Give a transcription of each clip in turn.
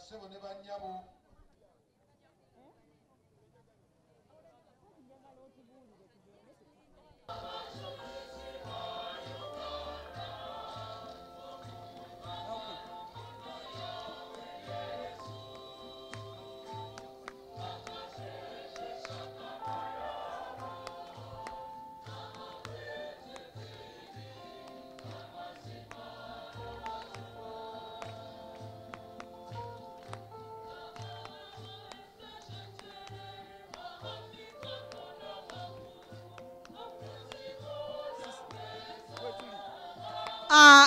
bassebo ne bannyabo.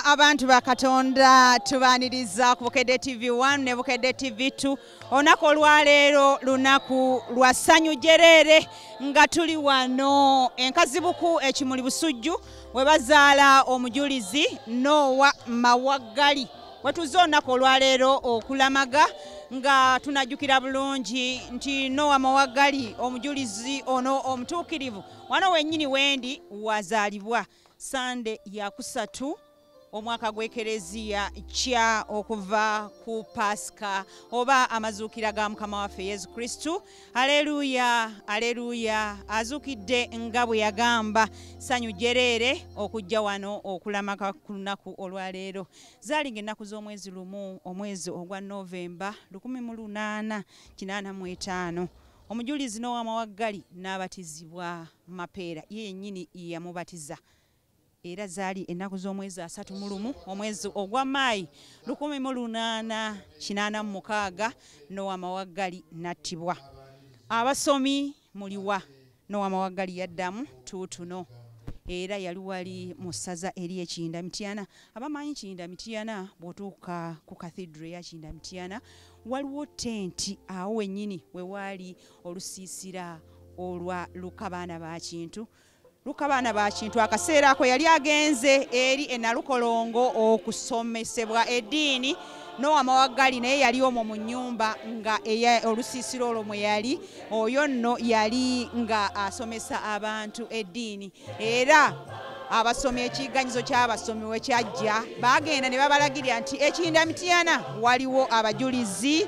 Abantu ba Katonda tubaniriza ku Bukedde TV1 ne Bukedde TV2 onako olwaleero lunaku lwa ssanyu jereere nga tuli wano enkazibuku ekimuli Busujju we bazaala omujulizi Noah Mawaggali wetuze onako olwaleero okulamaga nga tunajjukira bulungi nti Noah Mawaggali omujulizi ono omutuukirivu wano wennyini wendi wazaalibwa Sande ya kusatu omwaka gw'ekereziya kya okuva ku Pasika oba amazuukira ga Mukama waffe Yesu Kristu. Aleluya, aleluya, azuukidde nga bwe yagamba. Ssanyu jereere okujja wano okulamaka ku lunaku olwaleero. Zaalinga ennaku z'omwezi lumu omwezi ogwa Novemba 1885. Omujulizi Noah Mawaggali n'abatizibwa Mapeera ye yennyini yamubatiza. Era zaali ennaku z'omwezi 31 omwezi ogwa Maayi 1886 Noah Mawaggali nattibwa. Abasomi muliwa Noah Mawaggali yaddamu tuutuno era yali wali mu ssaza eri Kindamitiyana. Abamanyi Kindamitiyana bw'otuuka ku cathedral ya Kindamitiyana waliwo tenti awo wennyini we waali olusiisira olwa Lukabaana ba Kintu. Lukabaana ba Kintu akaseera ako yali agenze eri enalukolongo okusomesebwa eddiini. Noah Mawaggali naye yali omwo mu nnyumba nga olusiisiro olwo mwe yali oyo nno yali nga asomesa abantu eddiini. Era abasomi ekiganyizo ky'abasomi we kyajja baagenda ne babalagirira nti Kindamitiyana waliwo abajulizi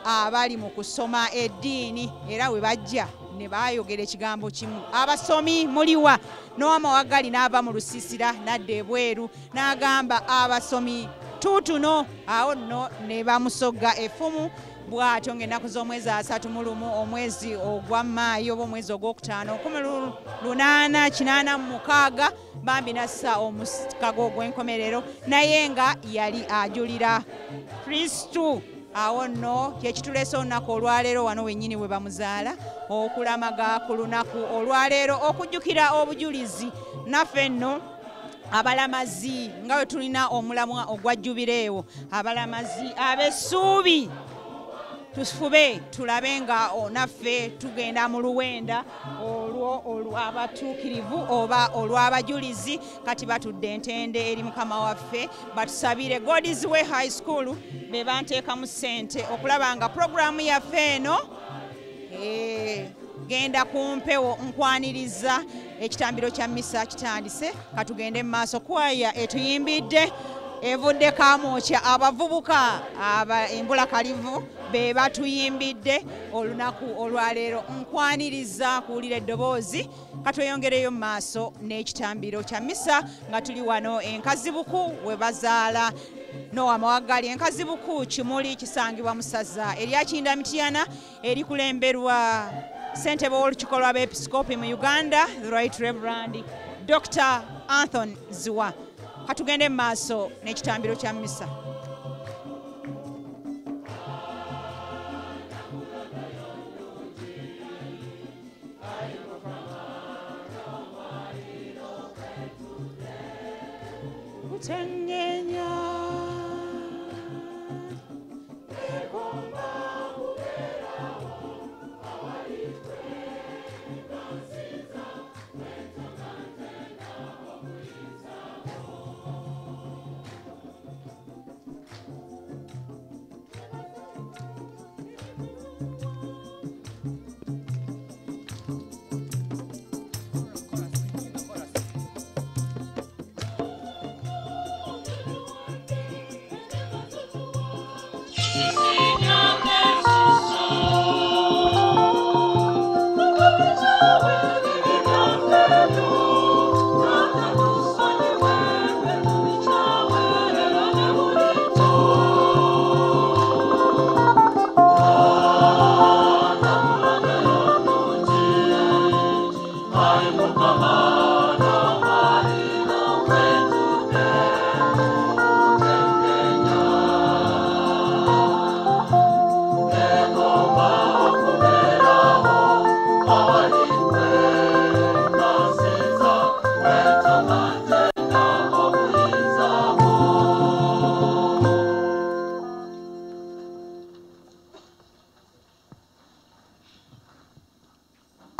abali mu kusoma eddiini era we bajja ne baayogera ekigambo kimu. Abasomi muliwa Noah Mawaggali n'ava mu lusiisira n'adda ebweru n'agamba abasomi tuutuno. Awo nno ne bamusogga effumu bw'atyo ng'ennaku z'omwezi 31 omwezi ogwa Maayi oba omwezi ogwokutaano 1886 bambi nassa omukago ogw'enkomerero naye nga yali ajulira Kristu. Awo nno kyekituleese olunaku olwaleero wano wennyini we bamuzaala okulamaga ku lunaku olwaleero okujjukira obujulizi. Naffe nno abalamazi nga we tulina omulamwa ogwa Jubireewo, abalamazi ab'essuubi tufube tulabe nga naffe tugenda mu luwenda olwo olw'abatuukirivu oba olw'abajulizi. Kati batudde entende eri Mukama waffe batusabire God's Way High School be banteekamu ssente okulaba nga puroguramu yaffe eno genda ku mpewo nkwaniriza. Ekitambiro kya mmisa kitandise, katugende mu maaso. Kwaya etuyimbidde evudde Kamwokya, abavubuka embula kalivu be batuyimbidde olunaku olwaleero. Nkwaniriza kuwulira eddoboozi katweyongereyo mu maaso n'ekitambiro kya mmisa nga tuli wano enkazibuku we bazaala Noah Mawaggali. Enkazibuku kimuli kisangibwa mu ssaza erya Kindamitiyana erikulemberwa ssentebe w'olukiiko lw'abeepisikoopi mu Uganda, the Right Reverend Dr. Anthony Ziwa. Katugende mu maaso n'ekitambiro kya mmisa. Señor.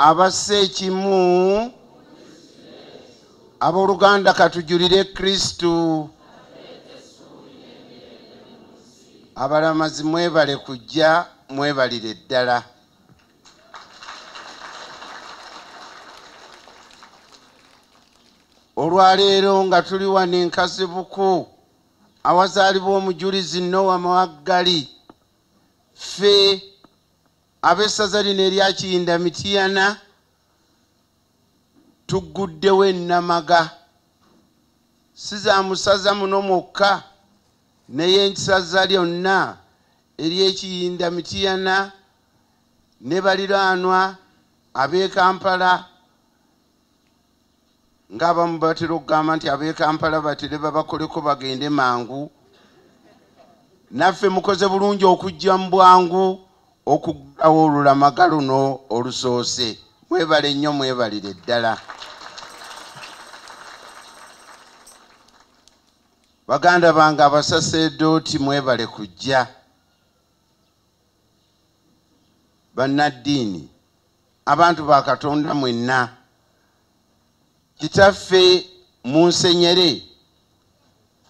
abasseekimu abooluganda katujulire Kristu. Abalamazi mwebale kujja, mwebalire ddala. Olwaleero nga tuli wano e Nkazibuku awazaalibwa omujulizi Noah Mawaggali, ffe ab'essaza lino erya Kiyinda Mityana tugguddewo ennamaga, si za musaza muno mwokka naye ensaza lyonna ery'Ekiyinda Mityana ne baliraanwa ab'e Kampala, ng'abamu batera okugamba nti ab'e Kampala batere babakoleko bagende mangu. Naffe mukoze bulungi okujja mu bwangu okuggulawo olulamaga luno olusoose. Mwebale nnyo, mwebalire ddala. Baganda bange abasaseredooti mwebale kujja. Bannaddiini, abantu ba Katonda mwenna, Kitaffe Munsenyere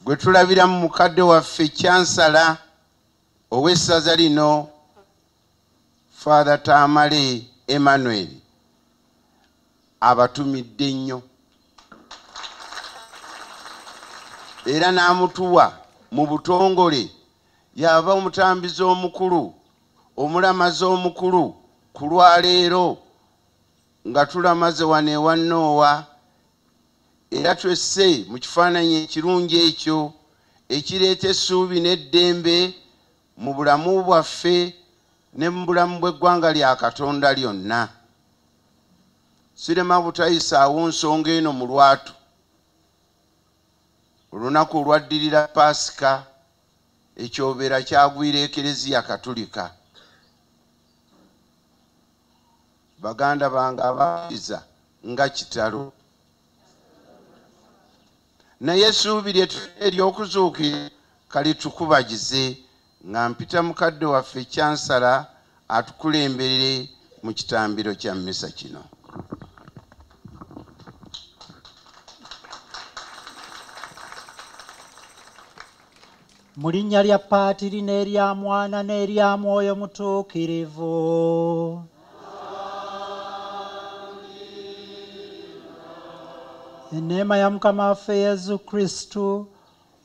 gwe tulabira mu mukadde waffe Kyansala ow'essaza lino Father Tamale Emmanuel abatumidde nnyo era n'amutuwa mu butongole. Yaba omutambizi omukulu, omulamazi omukulu ku lwaleero nga tulamaze wano ewa Noah, era twesse mu kifaananyi ekirungi ekyo ekireeta essuubi n'eddembe mu bulamu bwaffe ne mu bulamu bw'eggwanga lya Katonda lyonna. Sirema butayisaawo nsonga eno mu lwatu. Olunaku olwaddirira Paasika ekyobeera kyagwira Ekereziya Katulika. Baganda bange abakkiriza nga kitalo, naye essuubi ery'okuzuukira kalitukubagize nga mpita mukadde waffe Kyansala atukulemberere mu kitambiro kya mmisa kino. Mu linnya lya Paatiri n'erya Mwana n'erya Mwoyo Mutuukirivu. Enneema ya Mukama waffe Yesu Kristu,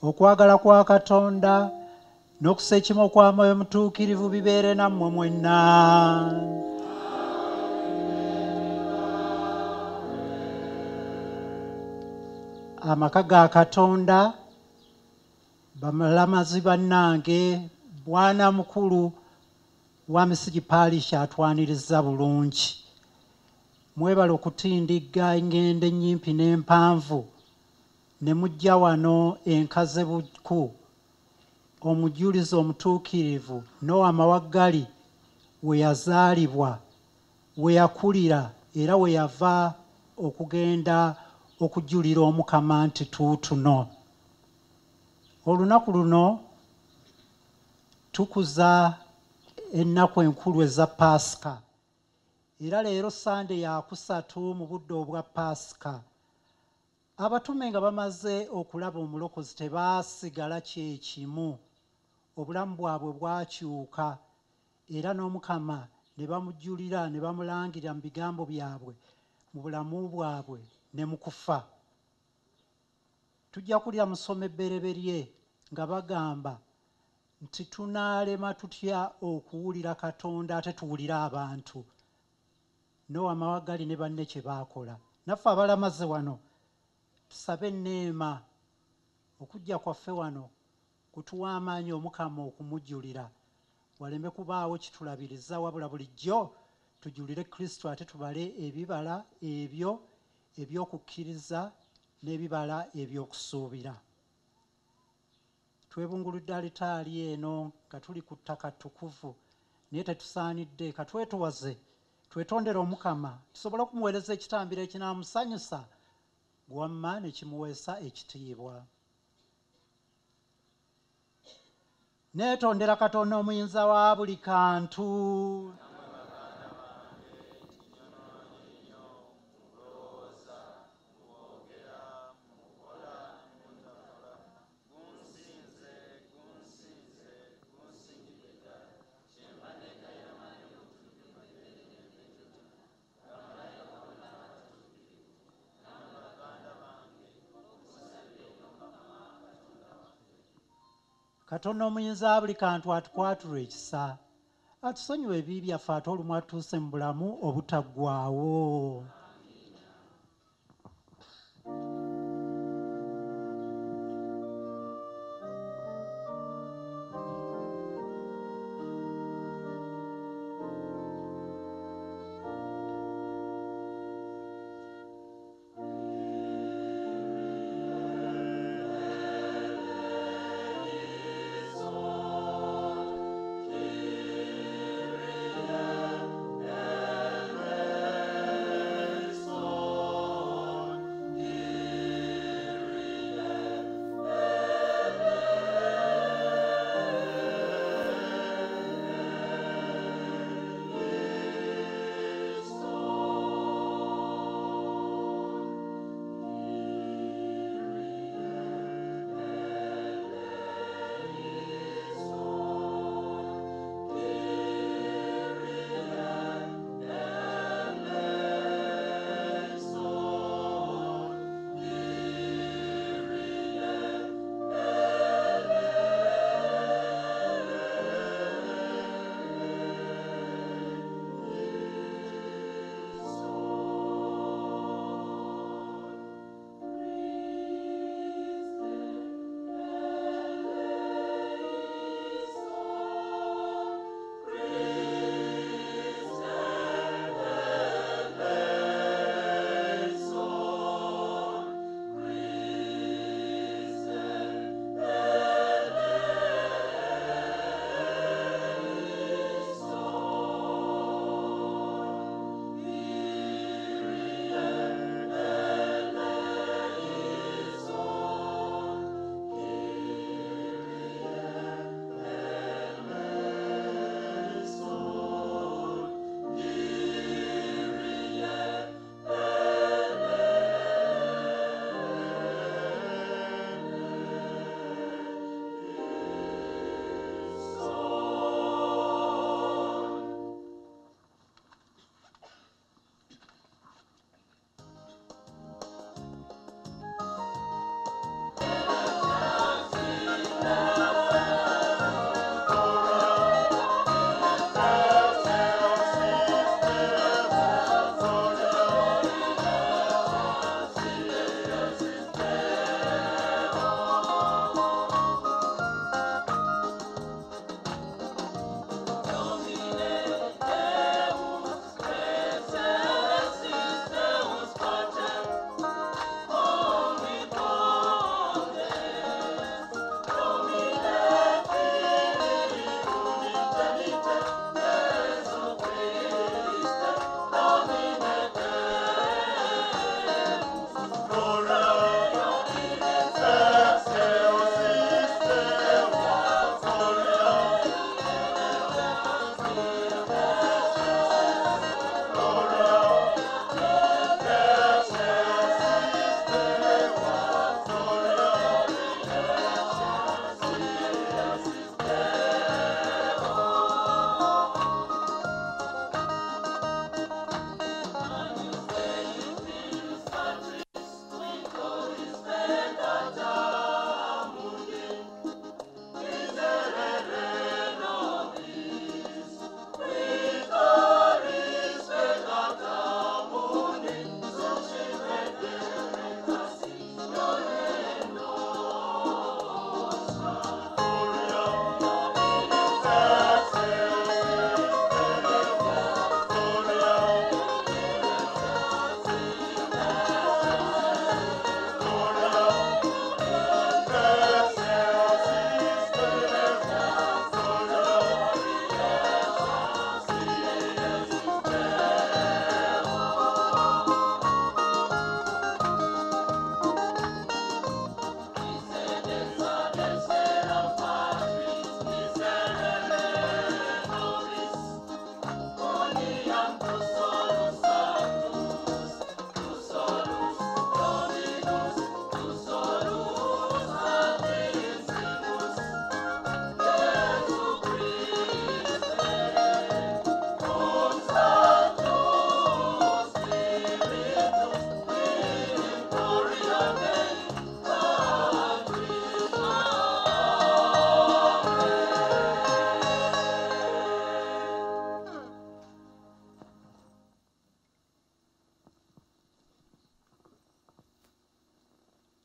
okwagala kwa Katonda n'okuseekima kwa Mwoyo Mutuukirivu bibeere nammwe mwenna. Amaka ga Katonda, bamalamazi bannange, Bwana Mukulu wa Misiri Parish atwaniriza bulungi. Mwebale okutindigga engendo ennyimpi n'empanvu ne mujja wano e Nkazibuku omujulizi omutuukirivu Noah Mawaggali we yazaalibwa, we yakulira era we yava okugenda okujulira Omukama nti tuutuno. Olunaku luno tukuza ennaku enkulu eza Paasika, era leero Sande ya kusatu mu budde obwa Paasika. Abatume nga bamaze okulaba omulokozi tebaasigala kyekimu, obulamu bwabwe bwakyuka era n'Omukama ne bamujjulira ne bamulangira mu bigambo byabwe mu bulamu bwabwe ne mu kufa. Tujja kulya musomo ebbereberye nga bagamba nti tunaalema tutya okuwulira Katonda ate tuwulira abantu. Noah Mawaggali ne banne kye baakola. Naffe abalamaze wano tusabe enneema okujja kwaffe wano kutuwa amaanyi Omukama okumujjulira, waleme kubaawo kitulabiriza, wabula bulijjo tujulire Kristo ate tubale ebibala ebyo eby'okukkiriza n'ebibala eby'okusuubira. Twebunguludde alitaali eno nga tuli ku ttaka ttukuvu, naye tetusaanidde katwetowaze twetondera Omukama tusobole okumuweereza ekitambiro ekinaamusanyusa, wamma ne kimuweesa ekitiibwa. Neetondera Katonda omuyinza wa buli kantu. katonda omuyinza buli kantu atukwatula ekisa atusonyiwa ebibi byaffe ate olumu atuuse mu bulamu obutaggwaawo.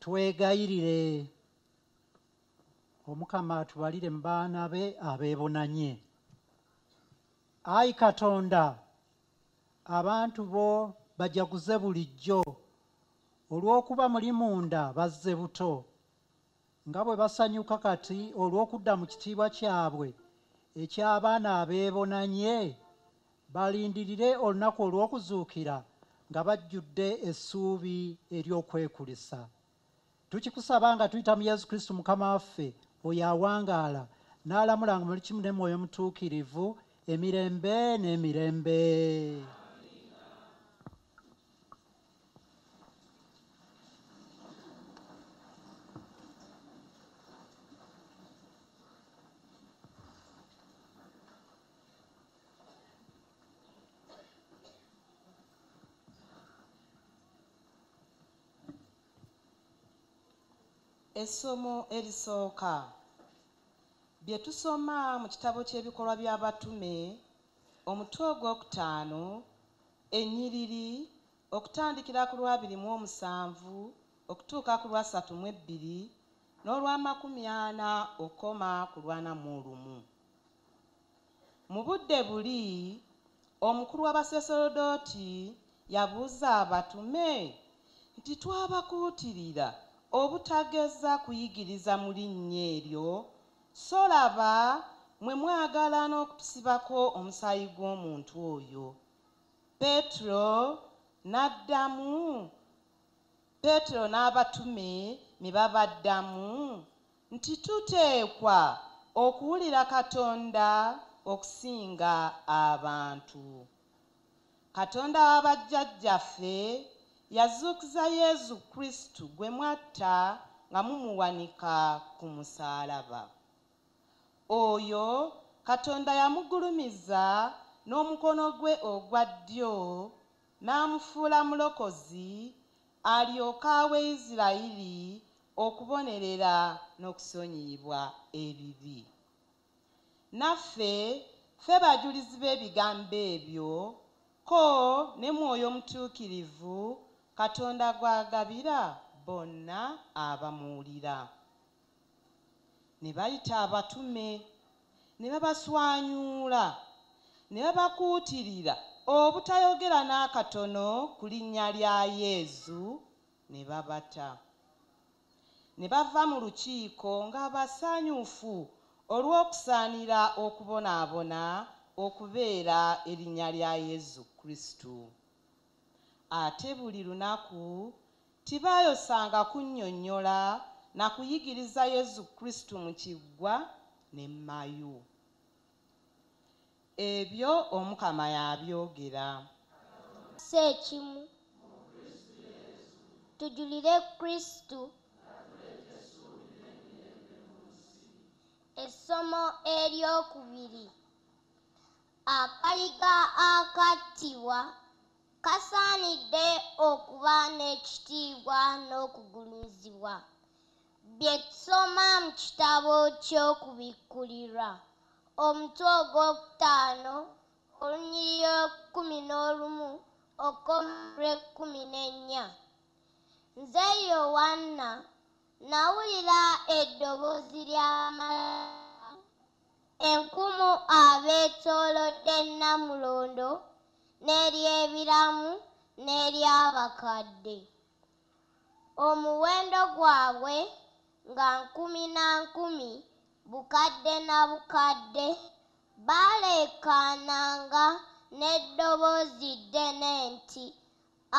twegayirire Omukama atubalire mu baana be abeebonanye. Ayi Katonda, abantu bo bajaguze bulijjo olw'okuba muli munda bazze buto, nga bwe basanyuka kati olw'okudda mu kitiibwa kyabwe eky'abaana abeebonanye, balindirire olunaku olw'okuzuukira nga bajjudde essuubi ery'okwekulisa. Tukikusaba nga tuyita mu Yesu Kristo Mukama waffe, oyo awangaala n'alamula nga muli kimu ne Mwoyo Mutuukirivu emirembe n'emirembe. Essomo erisooka bye tusoma mu kitabo ky'ebikolwa by'abatume omutwe ogwokutaano ennyiriri okutandikira ku lwa 27 okutuuka ku lwa 32 n'olwa 40 okoma ku lwa 41. Mu budde buli omukulu w'abasaserdoti yabuuza abatume nti twabakuutirira obutageza kuyigiriza mu linnya eryo, so laba mwe mwagala n'okutusibako omusaayi gw'omuntu oyo. Petero n'abatume ne babaddamu nti tuteekwa okuwulira Katonda okusinga abantu. Katonda wa bajjajjaffe yazuukiza Yesu Kristo gwe mwatta nga mumuwanika ku musaalaba. Oyo Katonda yamugulumiza n'omukono gwe ogwa ddyo n'amufuula mulokozi alyoke awe Isirayiri okubonerera n'okusonyiyibwa ebibi. Naffe ffe bajulizi b'ebigambo ebyo, ko ne Mwoyo Mutuukirivu Katonda gw'agabira bonna abamuwulira. Ne bayita abatume, ne babaswanyuula, ne babakuutirira obutayogera n'akatono ku linnya lya Yesu, ne babata. Ne bava mu lukiiko nga basanyufu olw'okusaanira okubonaabona okubeera erinnya lya Yesu Kristo. Ate buli lunaku tibaayosanga kunnyonnyola na kuyigiriza Yesu Kristo mu kiggwa ne mmayu. Ebyo Omukama yabyogera. Sekimu tujulire Kristo. Essomo eryokubiri. Akaliga akattibwa kasaanidde okuba n'ekitiibwa n'okugulumizibwa. Bye tusoma mu kitabo ky'okubikkulirwa omutwe ogwokutaano olunnyiriri 11 okoma 14. Nze Yowaana nawulira eddoboozi ly'amalala enkumu abeetoolodde Namulondo n'ery'ebiramu n'ery'abakadde. Omuwendo gwabwe nga 10,000 bukadde na bukadde baleekaananga n'eddoboozi ddene nti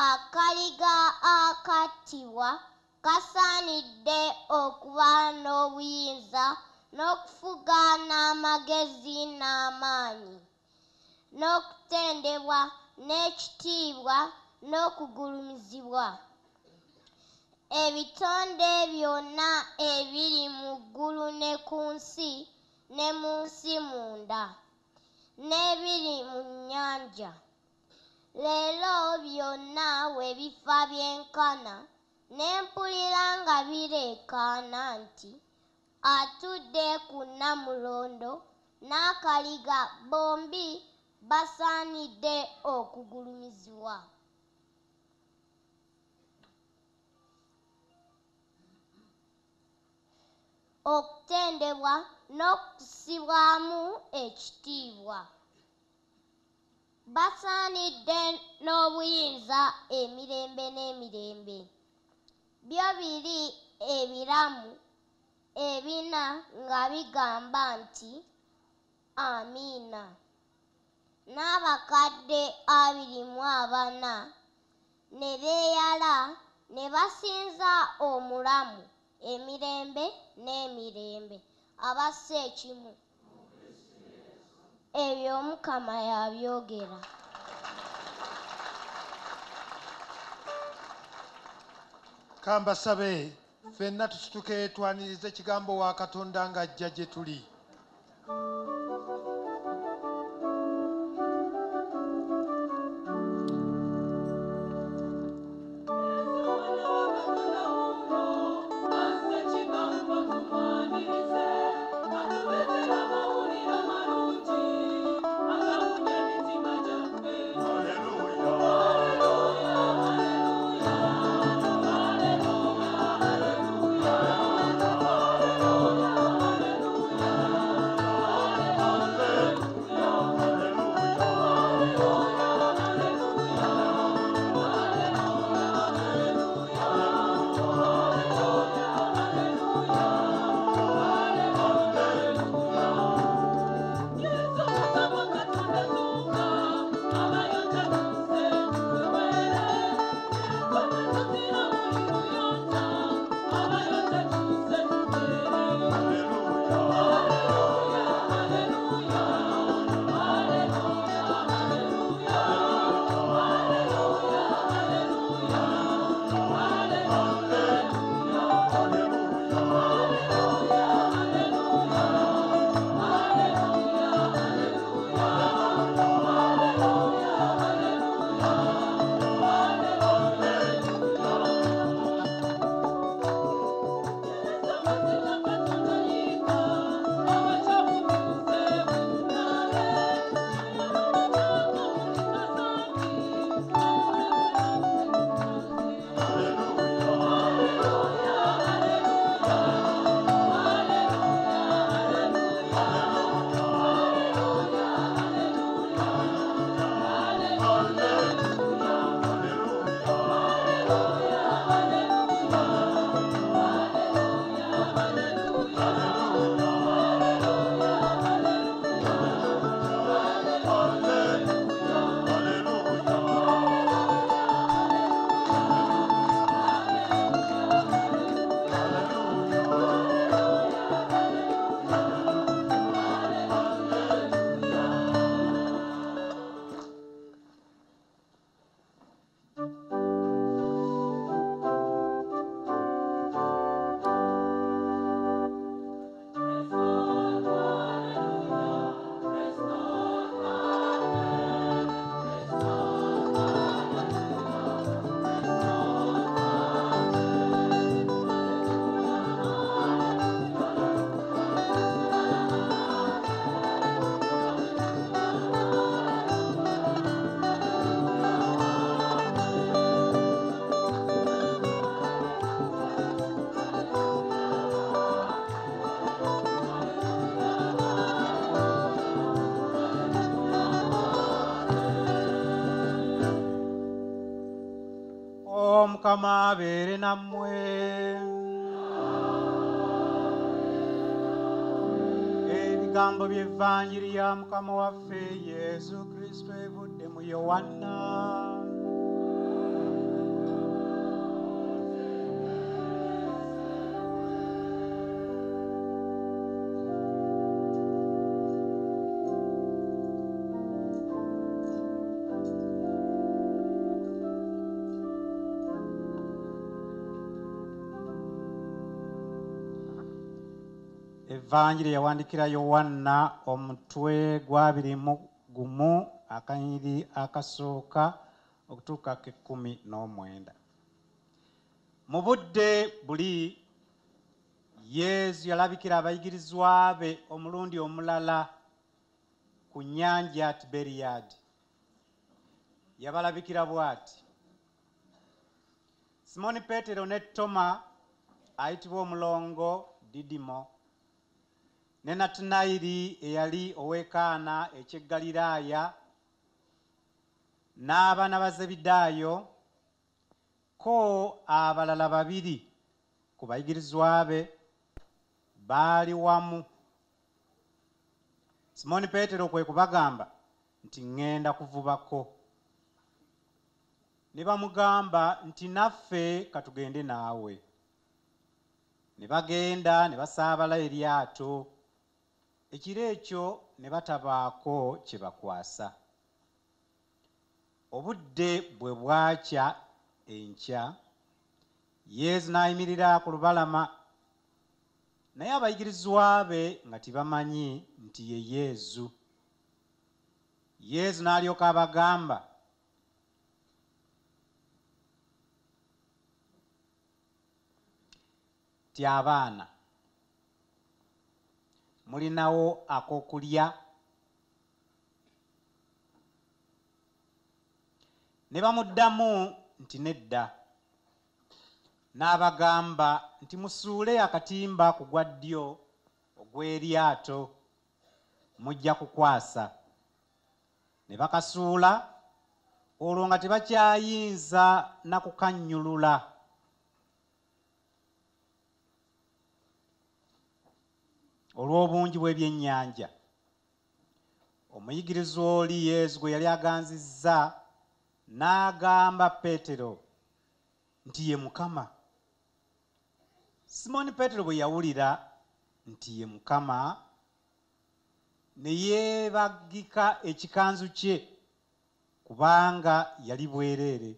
akaliga akattibwa kasaanidde okuba n'obuyinza n'okufuga n'amagezi n'amaanyi n'okutendebwa n'ekitiibwa n'okugulumizibwa. Ebitonde byonna ebiri mu ggulu ne ku nsi ne mu nsi munda n'ebiri mu nnyanja. Leero byonna we bifa byenkana ne mpulira nga bireekaana nti atudde ku Namulondo n'akaliga bombi basaanidde okugulumizibwa. okutendebwa n'okusibwamu ekitiibwa. Basaanidde n'obuyinza emirembe n'emirembe. Byo biri ebiramu ebina nga bigamba nti Amiina. N'abakadde 24 ne beeyala ne basinza omulamu emirembe n'emirembe. Abasse ekimu. Ebyo Mukama yabyogera. Kambasabe ffenna tusituke twanirize ekigambo wa Katonda ng'ajja gye tuli. Mukama abeere nammwe. Ebigambo by'evvanjiri ya Mukama waffe Yesu Kristo evudde mu Yowanna. Evanjiri yawandikira Yowanna omutwe gwa 21 akanyiri akasooka okutuuka ke 19. Mu budde buli Yesu yalabikira abayigirizwa be omulundi omulala ku nnyanja Tiberiyadi. Yabalabikira bw'ati: Simoni Peetero ne Toma ayitibwa omulongo Didimo, ne Natanayiri eyali ow'Ekaana eky'e Ggaliraaya n'abaana ba Zebedaayo ko abalala 2 ku bayigirizwa be baali wamu. Simooni Peetero kwe kubagamba nti ŋŋenda kuvubako. Ne bamugamba nti naffe katugende naawe. Ne bagenda ne basaabala eryato. Ekiro ekyo ne batabaako kye bakwasa. Obudde bwe bwakya enkya, Yesu n'ayimirira ku lubalama, naye abayigirizwa be nga tebamanyi nti ye Yesu. Yesu n'alyoka abagamba ti abaana, mulinawo ak'okulya? Ne bamuddamu nti nedda. N'abagamba nti musuule akatimba ku gwa ddyo ogw'eryato, mujja kukwasa. Ne bakasuula, olwo nga tebakyayinza na kukannyulula. Olw'obungi bw'ebyennyanja, omuyigirizwa oli Yesu gwe yali aganzizza n'agamba Peetero nti ye Mukama. Simooni Peetero bwe yawulira nti ye Mukama, ne yeebagika ekikanzu kye kubanga yali bwereere,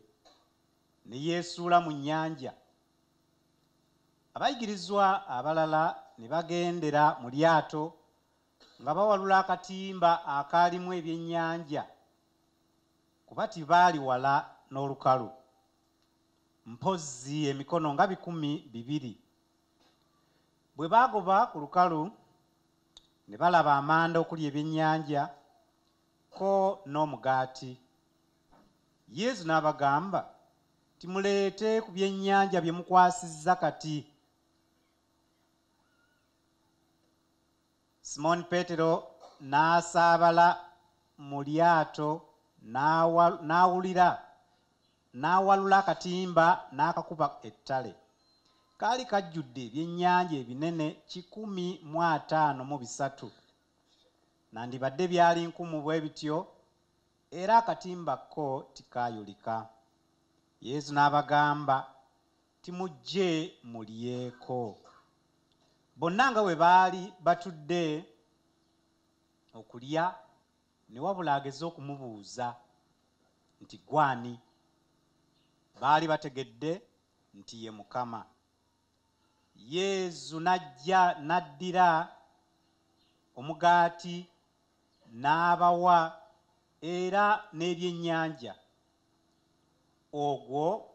ne yeesuula mu nnyanja. Abayigirizwa abalala ne bagendera mu lyato nga bawalula akatimba akaalimu ebyennyanja, kuba tibaali wala n'olukalu, mpozzi emikono nga 200. Bwe baagoba ku lukalu ne balaba amanda okuli ebyennyanja ko n'omugaati. Yesu n'abagamba ti muleete ku byennyanja bye mukwasizza kati. Simooni Peetero n'asaabala mu lyato n'awalula akatimba n'akakuba ettale. Kaali kajjudde ebyennyanja ebinene 153. Nandibadde byali nkumu bwe bityo, era akatimba ko tikaayulika. Yesu n'abagamba timujje mulyeko. Bonna nga bwe baali batudde okulya, ne wabula ageze okumubuuza nti gwani? Baali bategedde nti ye Mukama. Yesu n'addira omugaati n'abawa era n'ebyennyanja. Ogwo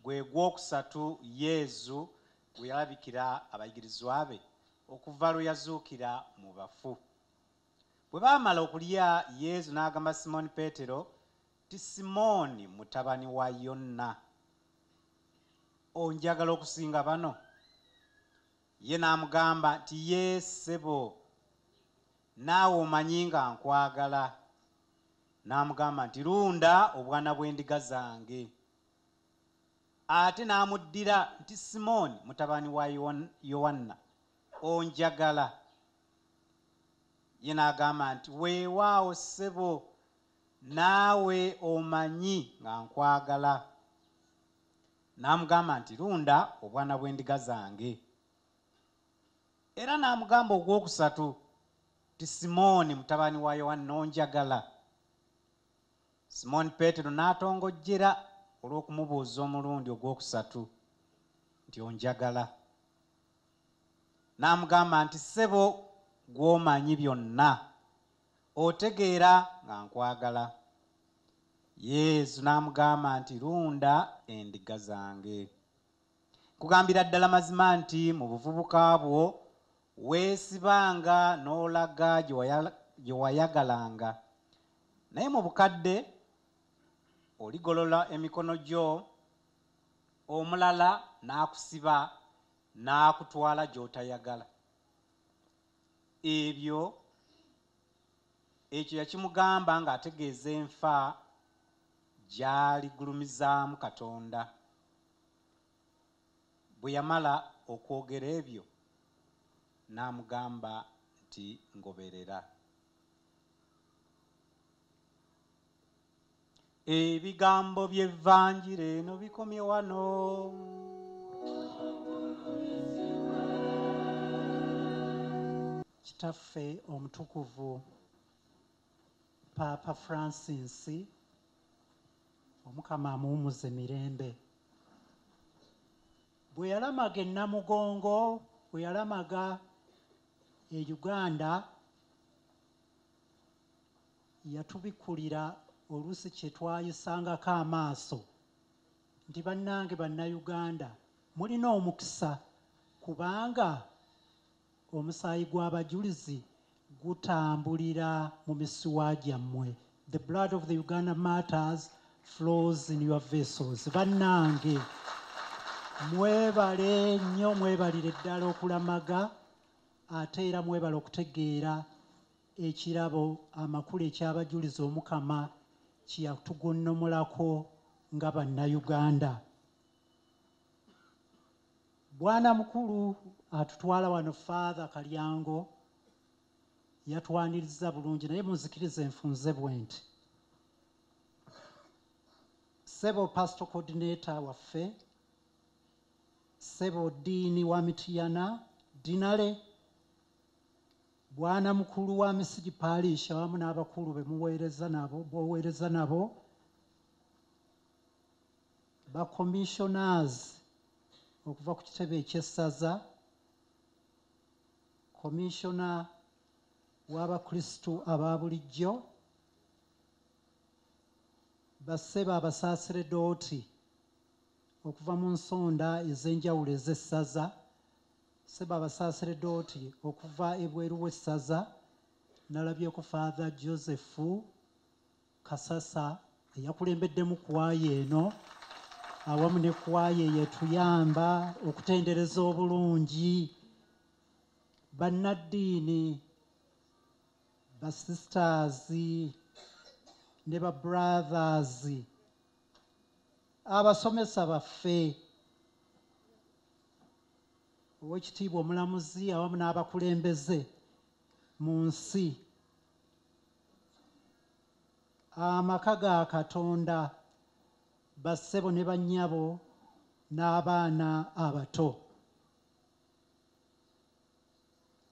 gwe gwokusatu Yesu gwe yalabikira abayigirizwa be okuva lwe yazuukira mu bafu. Bwe baamala okulya, Yesu n'agamba Simooni Peetero ti Simooni mutabani wa Yonna, onjagala okusinga bano? Ye n'amugamba nti ye ssebo, naawe omanyi nga nkwagala. N'amugamba nti lunda obwana bw'endiga zange. Ate n'amuddira nti Simooni mutabani wa Yowanna, onjagala? Ye n'agamba nti weewaawo ssebo, naawe omanyi nga nkwagala. N'amugamba nti lunda obwana bw'endiga zange. Era n'amugamba ogwokusatu ti Simooni mutabani wa Yowanna, onjagala? Simooni Peetero n'atongojjera olw'okumubuuza omulundi ogwokusatu nti onjagala. N'amugamba nti ssebo, gw'omanyi byonna, otegeera nga nkwagala. Yesu n'amugamba nti lunda endiga zange. Kugambira ddala mazima nti mu buvubuka bwo weesibanga n'olaga gye wayagalanga, naye mu bukadde oligolola emikono gyo, omulala n'akusiba n'akutwala gy'otayagala. ebyo ekyo yakimugamba ng'ategeeza enfa gy'aligulumizaamu Katonda. Bwe yamala okwogera ebyo n'amugamba nti ngoberera. Ebigambo by'evvanjiri eno bikomye wano. Kitaffe omutukuvu Papa Francis, Omukama amuwumuze mirembe, bwe yalamaga e Namugongo, bwe yalamaga e Uganda, yatubikulira oluusi kye twayisangako amaaso nti bannange Bannayuganda mulina omukisa, kubanga omusaayi gw'abajulizi gutambulira mu misuwa gyammwe. The blood of the Uganda martyrs flows in your vessels. Bannange mwebale nnyo, mwebalire ddala okulamaga, ate era mwebale okutegeera ekirabo amakulu ekyabajuliza Omukama kye yatugonnomolako nga Bannayuganda. Bwana mukulu atutwala wano Father Kalyango yatwaniriza bulungi, naye munzikirize nfunze bwe nti Ssebo Pastor Coordinator waffe, Ssebo Diini wa Mityana Dinale, Bwana mukulu wa Misiri Parish awamu n'abakulu boweereza nabo, ba commissioners okuva ku kitebe eky'essaza, Commissioner w'Abakristu aba bulijjo, bassebo abasaaseredooti okuva mu nsonda ez'enjawulo ez'essaza, ssebo abasaaseredooti okuva ebweru w'essaza, nalabyeko Father Joseph Kasasa eyakulembeddemu kwaya eno awamu ne kwaya eyetuyamba okutendereza obulungi, bannaddiini, basisters ne babrothers, abasomesa baffe, Oweekitiibwa Omulamuzi awamu n'abakulembeze mu nsi, amaka ga Katonda, bassebo ne bannyabo n'abaana abato.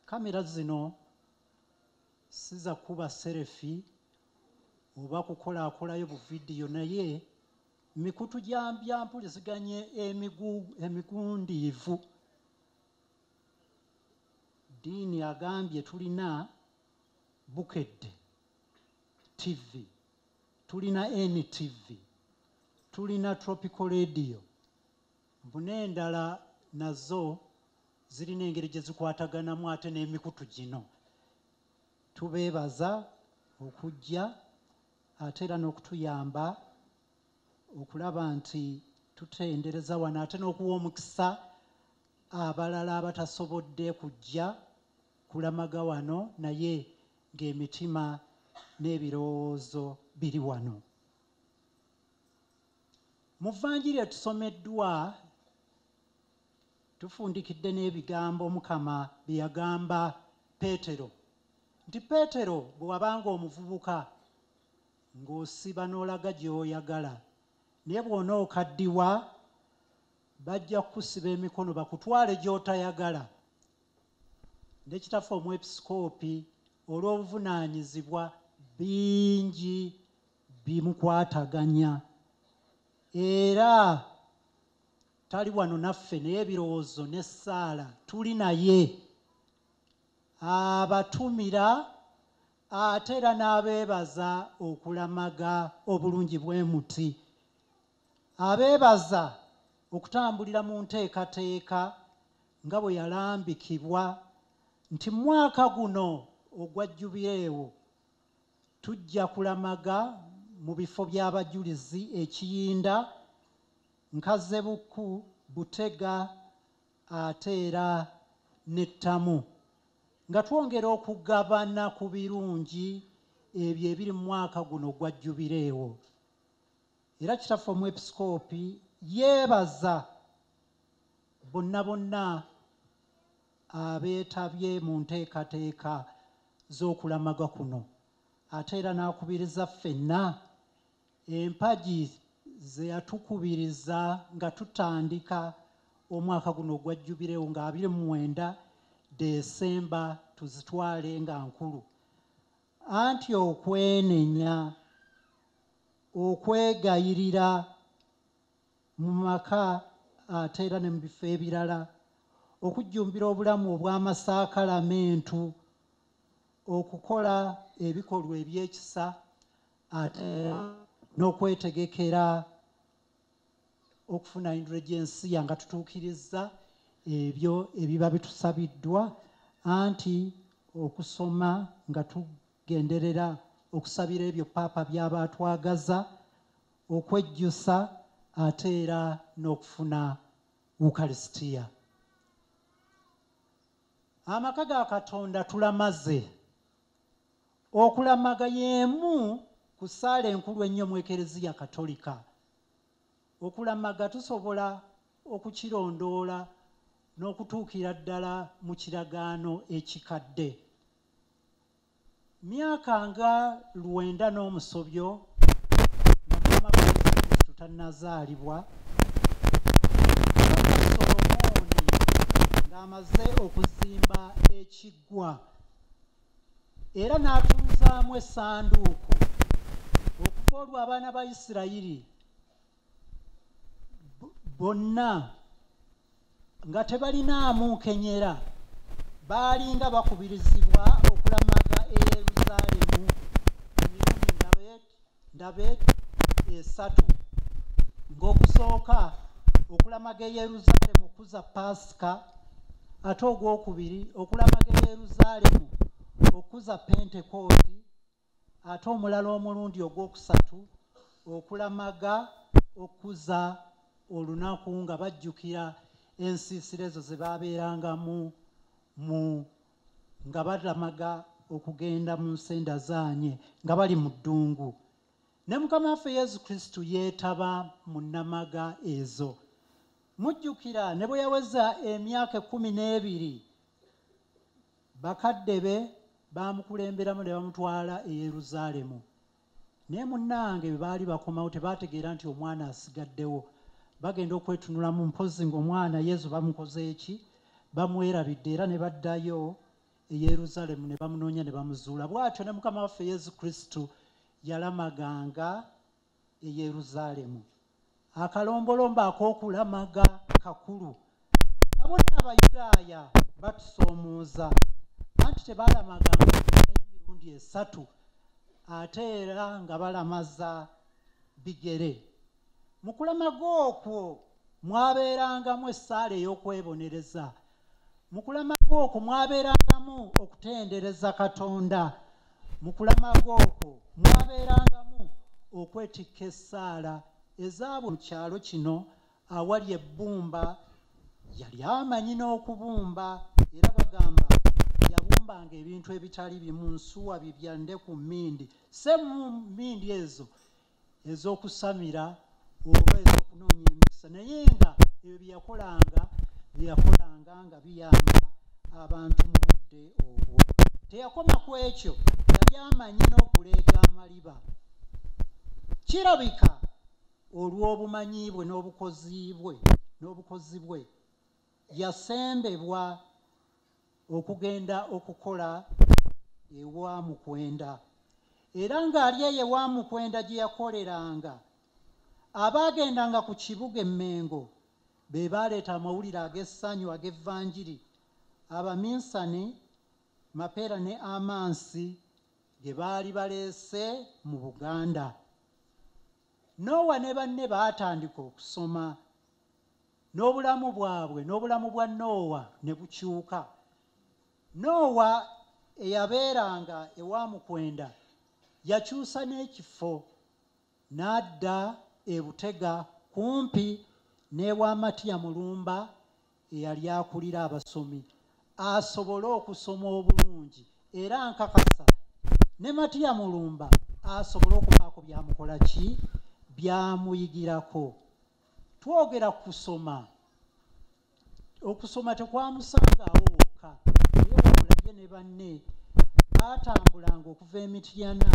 Kamera zino siza kuba serefi oba kukolakolayo buvidiyo, naye mikutu gyampuliziganye emigundiivu. Diini agambye tulina Bukedde TV, tulina NTV, tulina Tropical Radio, n'endala nazo zirina engeri gye zikwataganamu ate n'emikutu gino. Tubeebaza okujja ate era n'okutuyamba okulaba nti tutendereza wano, ate n'okuwa omukisa abalala abatasobodde kujja kulamaga wano naye ng'emitima n'ebirowoozo biri wano. Mu vvanjiri etusomeddwa tufundikidde n'ebigambo Omukama bye yagamba Peetero, nti Peetero bwe wabanga omuvubuka ng'osiba n'olaga gy'oyagala, naye bw'onookaddiwa bajja kukusiba emikono bakutwale gy'otayagala. Ne kitaffe omwepisikoopi olw'obuvunaanyizibwa bingi bimukwataganya, era tali wano naffe naye ebirowoozo n'essaala tuli naye, abatumira ate era n'abeebaza okulamaga obulungi bwe muti, abeebaza okutambulira mu nteekateeka nga bwe yalambikibwa nti mwaka guno ogwa Jubireewo tujja kulamaga mu bifo by'abajulizi Ekiyinda, Nkazebuku, Butega ate era n'Ettamu. nga twongera okugabana ku birungi ebyo ebiri mu mwaka guno gwa jjubireewo. Era kitaffe omwepisikoopi yeebaza bonna abeetabye mu nteekateeka z'okulamaga kuno, ate era n'akubiriza ffenna empagi ze yatukubiriza nga tutandika omwaka guno ogwa jjubireewo nga 29 Desemba tuzitwale nga nkulu, anti okwenenya, okwegayirira mu maka ate era ne mu bifo ebirala, okujjumbira obulamu obw'amasakalamentu, okukola ebikolwa ebyekisa ate n'okwetegekera okufuna indulgensiya nga tutuukiriza ebyo ebiba bitusabiddwa, anti okusoma nga tugenderera okusabira ebyo paapa by'aba atwagaza, okwejjusa ate era n'okufuna Ukarisitiya. Amaka ga Katonda tulamaze. Okulamaga y'emu ku ssaala enkulu ennyo mu Ekereziya Katolika. Okulamaga tusobola okukirondoola n'okutuukira ddala mu kiragaano ekikadde. Myaka nga 9 n'omusobyo nga Mukama Yesu Kristo tannazaalibwa, Solomooni ng'amaze okuzimba ekiggwa era n'atuuzaamu essanduuko okuva olwo abaana ba Isirayiri bonna nga tebalinaamu nkenyera baalinga bakubirizibwa okulamaga e Yerusaalemu emirundi ndabe 3, ng'okusooka okulamaga e Yerusaalemu okuza Pasika, ate ogwokubiri okulamaga e Yerusaalemu okuza Pentekooti, ate omulala omulundi ogwokusatu okulamaga okuza olunaku nga bajjukira ensiisira ezo ze baabeerangamu nga balamaga okugenda mu nsenda zaanye nga bali mu ddungu. Ne Mukama waffe Yesu Kristo yeetaba mu nnamaga ezo. Mujjukira ne bwe yaweza emyaka 12 bakadde be baamukulemberamu ne bamutwala e Yerusaalemu. Naye munnange bwe baali bakomawo tebaategeera nti omwana asigaddewo. Bagenda okwetunulamu mpozi ng'omwana Yesu bamukoze eki, bamwerabidde era ne baddayo e Yerusaalemu ne bamunoonya ne bamuzuula. Bw'atyo ne Mukama waffe Yesu Kristo yalamaganga e Yerusaalemu. Akalombolombo ak'okulamaga kakulu. Abonna Abayudaaya batusoomooza anti tebaalamaganga emirundi 3 ate era nga balamaza bigere. Mu kulamaga okwo mwabeerangamu essaala ey'okwebonereza. Mu kulamaga okwo mwabeerangamu okutendereza Katonda. Mu kulamaga okwo mwabeerangamu okwetikka essaala ezaabwe mu kyalo kino awali ebbumba. Yali amanyi n'okubumba era bagamba yabumbanga ebintu ebitali bimu, nsuwa, bibyande ku mmindi, se mu mmindi ezo ez'okusamira oba ez'okunoonya emikisa, naye nga ebyo byeyakolanga nga biyamba abantu mu budde obwo. Teyakoma ku ekyo, yali amanyi n'okuleega amaliba. Kirabika olw'obumanyi bwe n'obukozi bwe yasembebwa okugenda okukola ewa Mukwenda, era ng'ali eyo ewa Mukwenda gye yakoleranga, abaagendanga ku kibuga Emmengo be baaleeta amawulire ag'essanyu ag'evvanjiri. Abaminsani, Mapeera ne Amansi ge baali baleese mu Buganda. Noowa ne banne baatandika okusoma, n'obulamu bwabwe n'obulamu bwa Noowa ne bukyuka. Noowa eyabeeranga ewa Mukwenda yakyusa n'ekifo n'adda e Butega kumpi n'ewa Matiya Mulumba eyali akulira abasomi. asobole okusoma obulungi era nkakasa ne Matiya Mulumba asobole okubaako byamukola ki byamuyigirako. Twogera kusoma, okusoma tekwamusangaawo wokka naye wabula ye ne banne baatambulanga okuva Emityana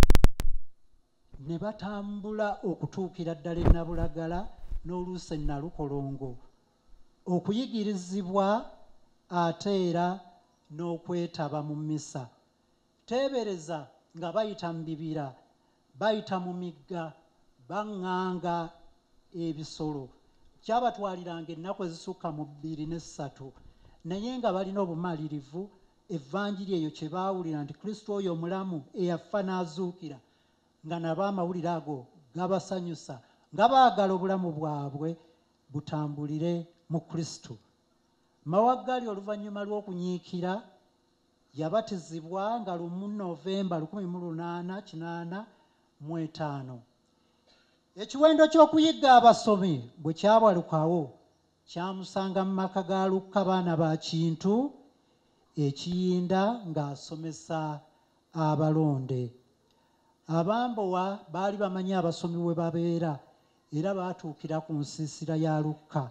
ne batambula okutuukira ddala e Nabulagala n'oluusi e Nalukolongo okuyigirizibwa ate era n'okwetaba mu mmisa. Teebereza nga bayita mu bibira, bayita mu migga, baŋŋanga ebisolo. Kyabatwaliranga ennaku ezisukka mu 2 ne 3 naye nga balina obumalirivu evvanjiri eyo kye baawulira nti Kristo oyo omulamu eyafa n'azuukira, nga nabo amawulire ago gabasanyusa, nga baagala obulamu bwabwe butambulire mu Kristo. Mawaggali oluvannyuma lw'okunyiikira yabatizibwa nga 1 Novemba 1885. Ekiwendo ky'okuyigga abasomi bwe kyabalukawo kyamusanga mu maka ga Lukka baana ba Kintu ekiyinda ng'asomesa abalonde. Abambowa baali bamanyi abasomi we babeera era baatuukira ku nsiisira ya Lukka.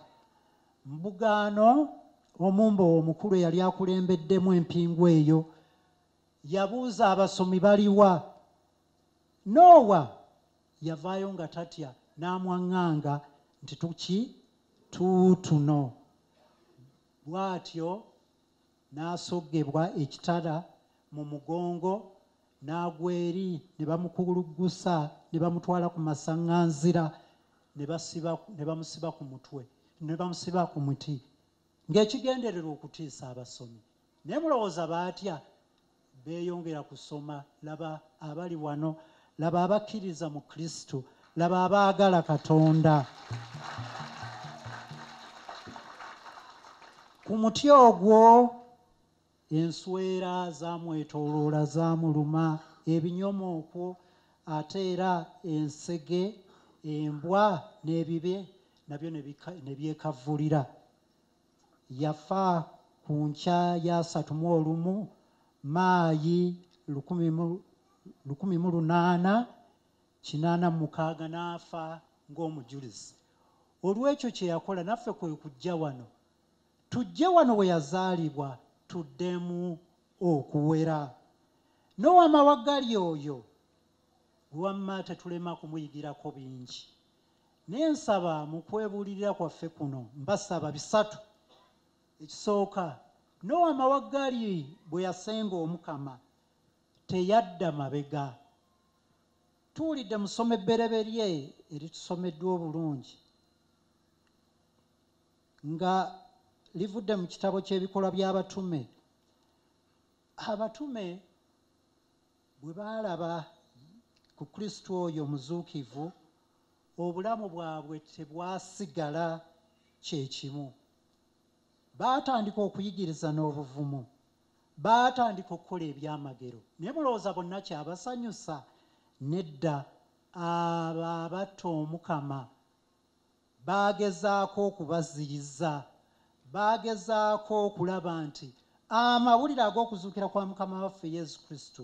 Mu Bugaano omumbowa omukulu eyali akulembeddemu empingu eyo yabuuza abasomi baliwa. Noowa yavaayo nga tatya n'amwaŋŋanga nti tuutuno. Bw'atyo n'asoggebwa ekitala mu mugongo n'agwa eri ne bamukuluggusa ne bamutwala ku masaŋŋanzira ne bamusiba ku mutwe ne bamusiba ku muti ng'ekigendererwa okutiisa abasomi. Naye mulowooza baatya? Beeyongera kusoma. Laba abali wano, laba abakkiriza mu Kristo, laba abaagala Katonda. Ku muti ogwo enswera zaamwetooloola zaamuluma, ebinyomookwo, ate era ensege, embwa n'ebibe nabyo ne byekavvulira. Yafa ku nkya ya 31 Maayi 1886 n'afa ng'omujulizi. Olw'ekyo kye yakola naffe kwe kujja wano. Tujje wano we yazaalibwa tuddemu okuwera. Noowa Mawaggali oyo wamma tetulema kumuyigirako bingi. Naye nsaba mu kwebuulirira kwaffe kuno mbasaba bisatu. Ekisooka, Noowa Mawaggali bwe yasenga Omukama teyadda mabega. Tuwulidde mu ssomo ebbereberye eritusomeddwa obulungi nga livudde mu kitabo ky'ebikolwa by'abatume. Abatume bwe baalaba ku Kristo oyo muzuukivu, obulamu bwabwe tebwasigala kye kimu. Baatandika okuyigiriza n'obuvumu, baatandika okukola ebyamagero. Naye mulowooza bonna kyabasanyusa? Nedda. Abo abatta Omukama baagezaako okubaziyiza, baagezaako okulaba nti amawulire ag'okuzuukira kwa Mukama waffe Yesu Kristo,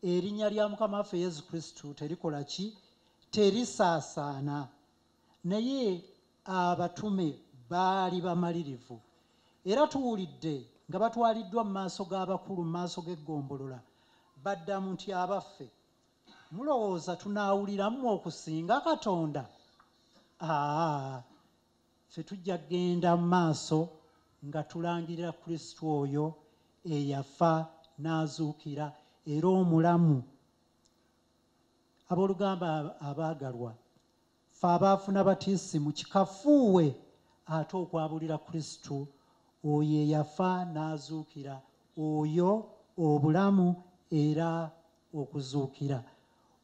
erinnya lya Mukama waffe Yesu Kristo terikola ki? Terisaasaana. Naye abatume baali bamalirivu. Era tuwulidde nga batwaliddwa mu maaso g'abakulu, mu maaso g'eggombolola, baddamu nti abaffe mulowooza tunaawuliramu okusinga Katonda? Ffe tujja kgenda mu maaso nga tulangirira Kristo oyo eyafa n'azuukira era omulamu. Aboolugamba abaagalwa, ffe abaafuna batiisimu kikafuuwe ate okwabulira Kristo oyo eyafa n'azuukira, oyo obulamu era okuzuukira,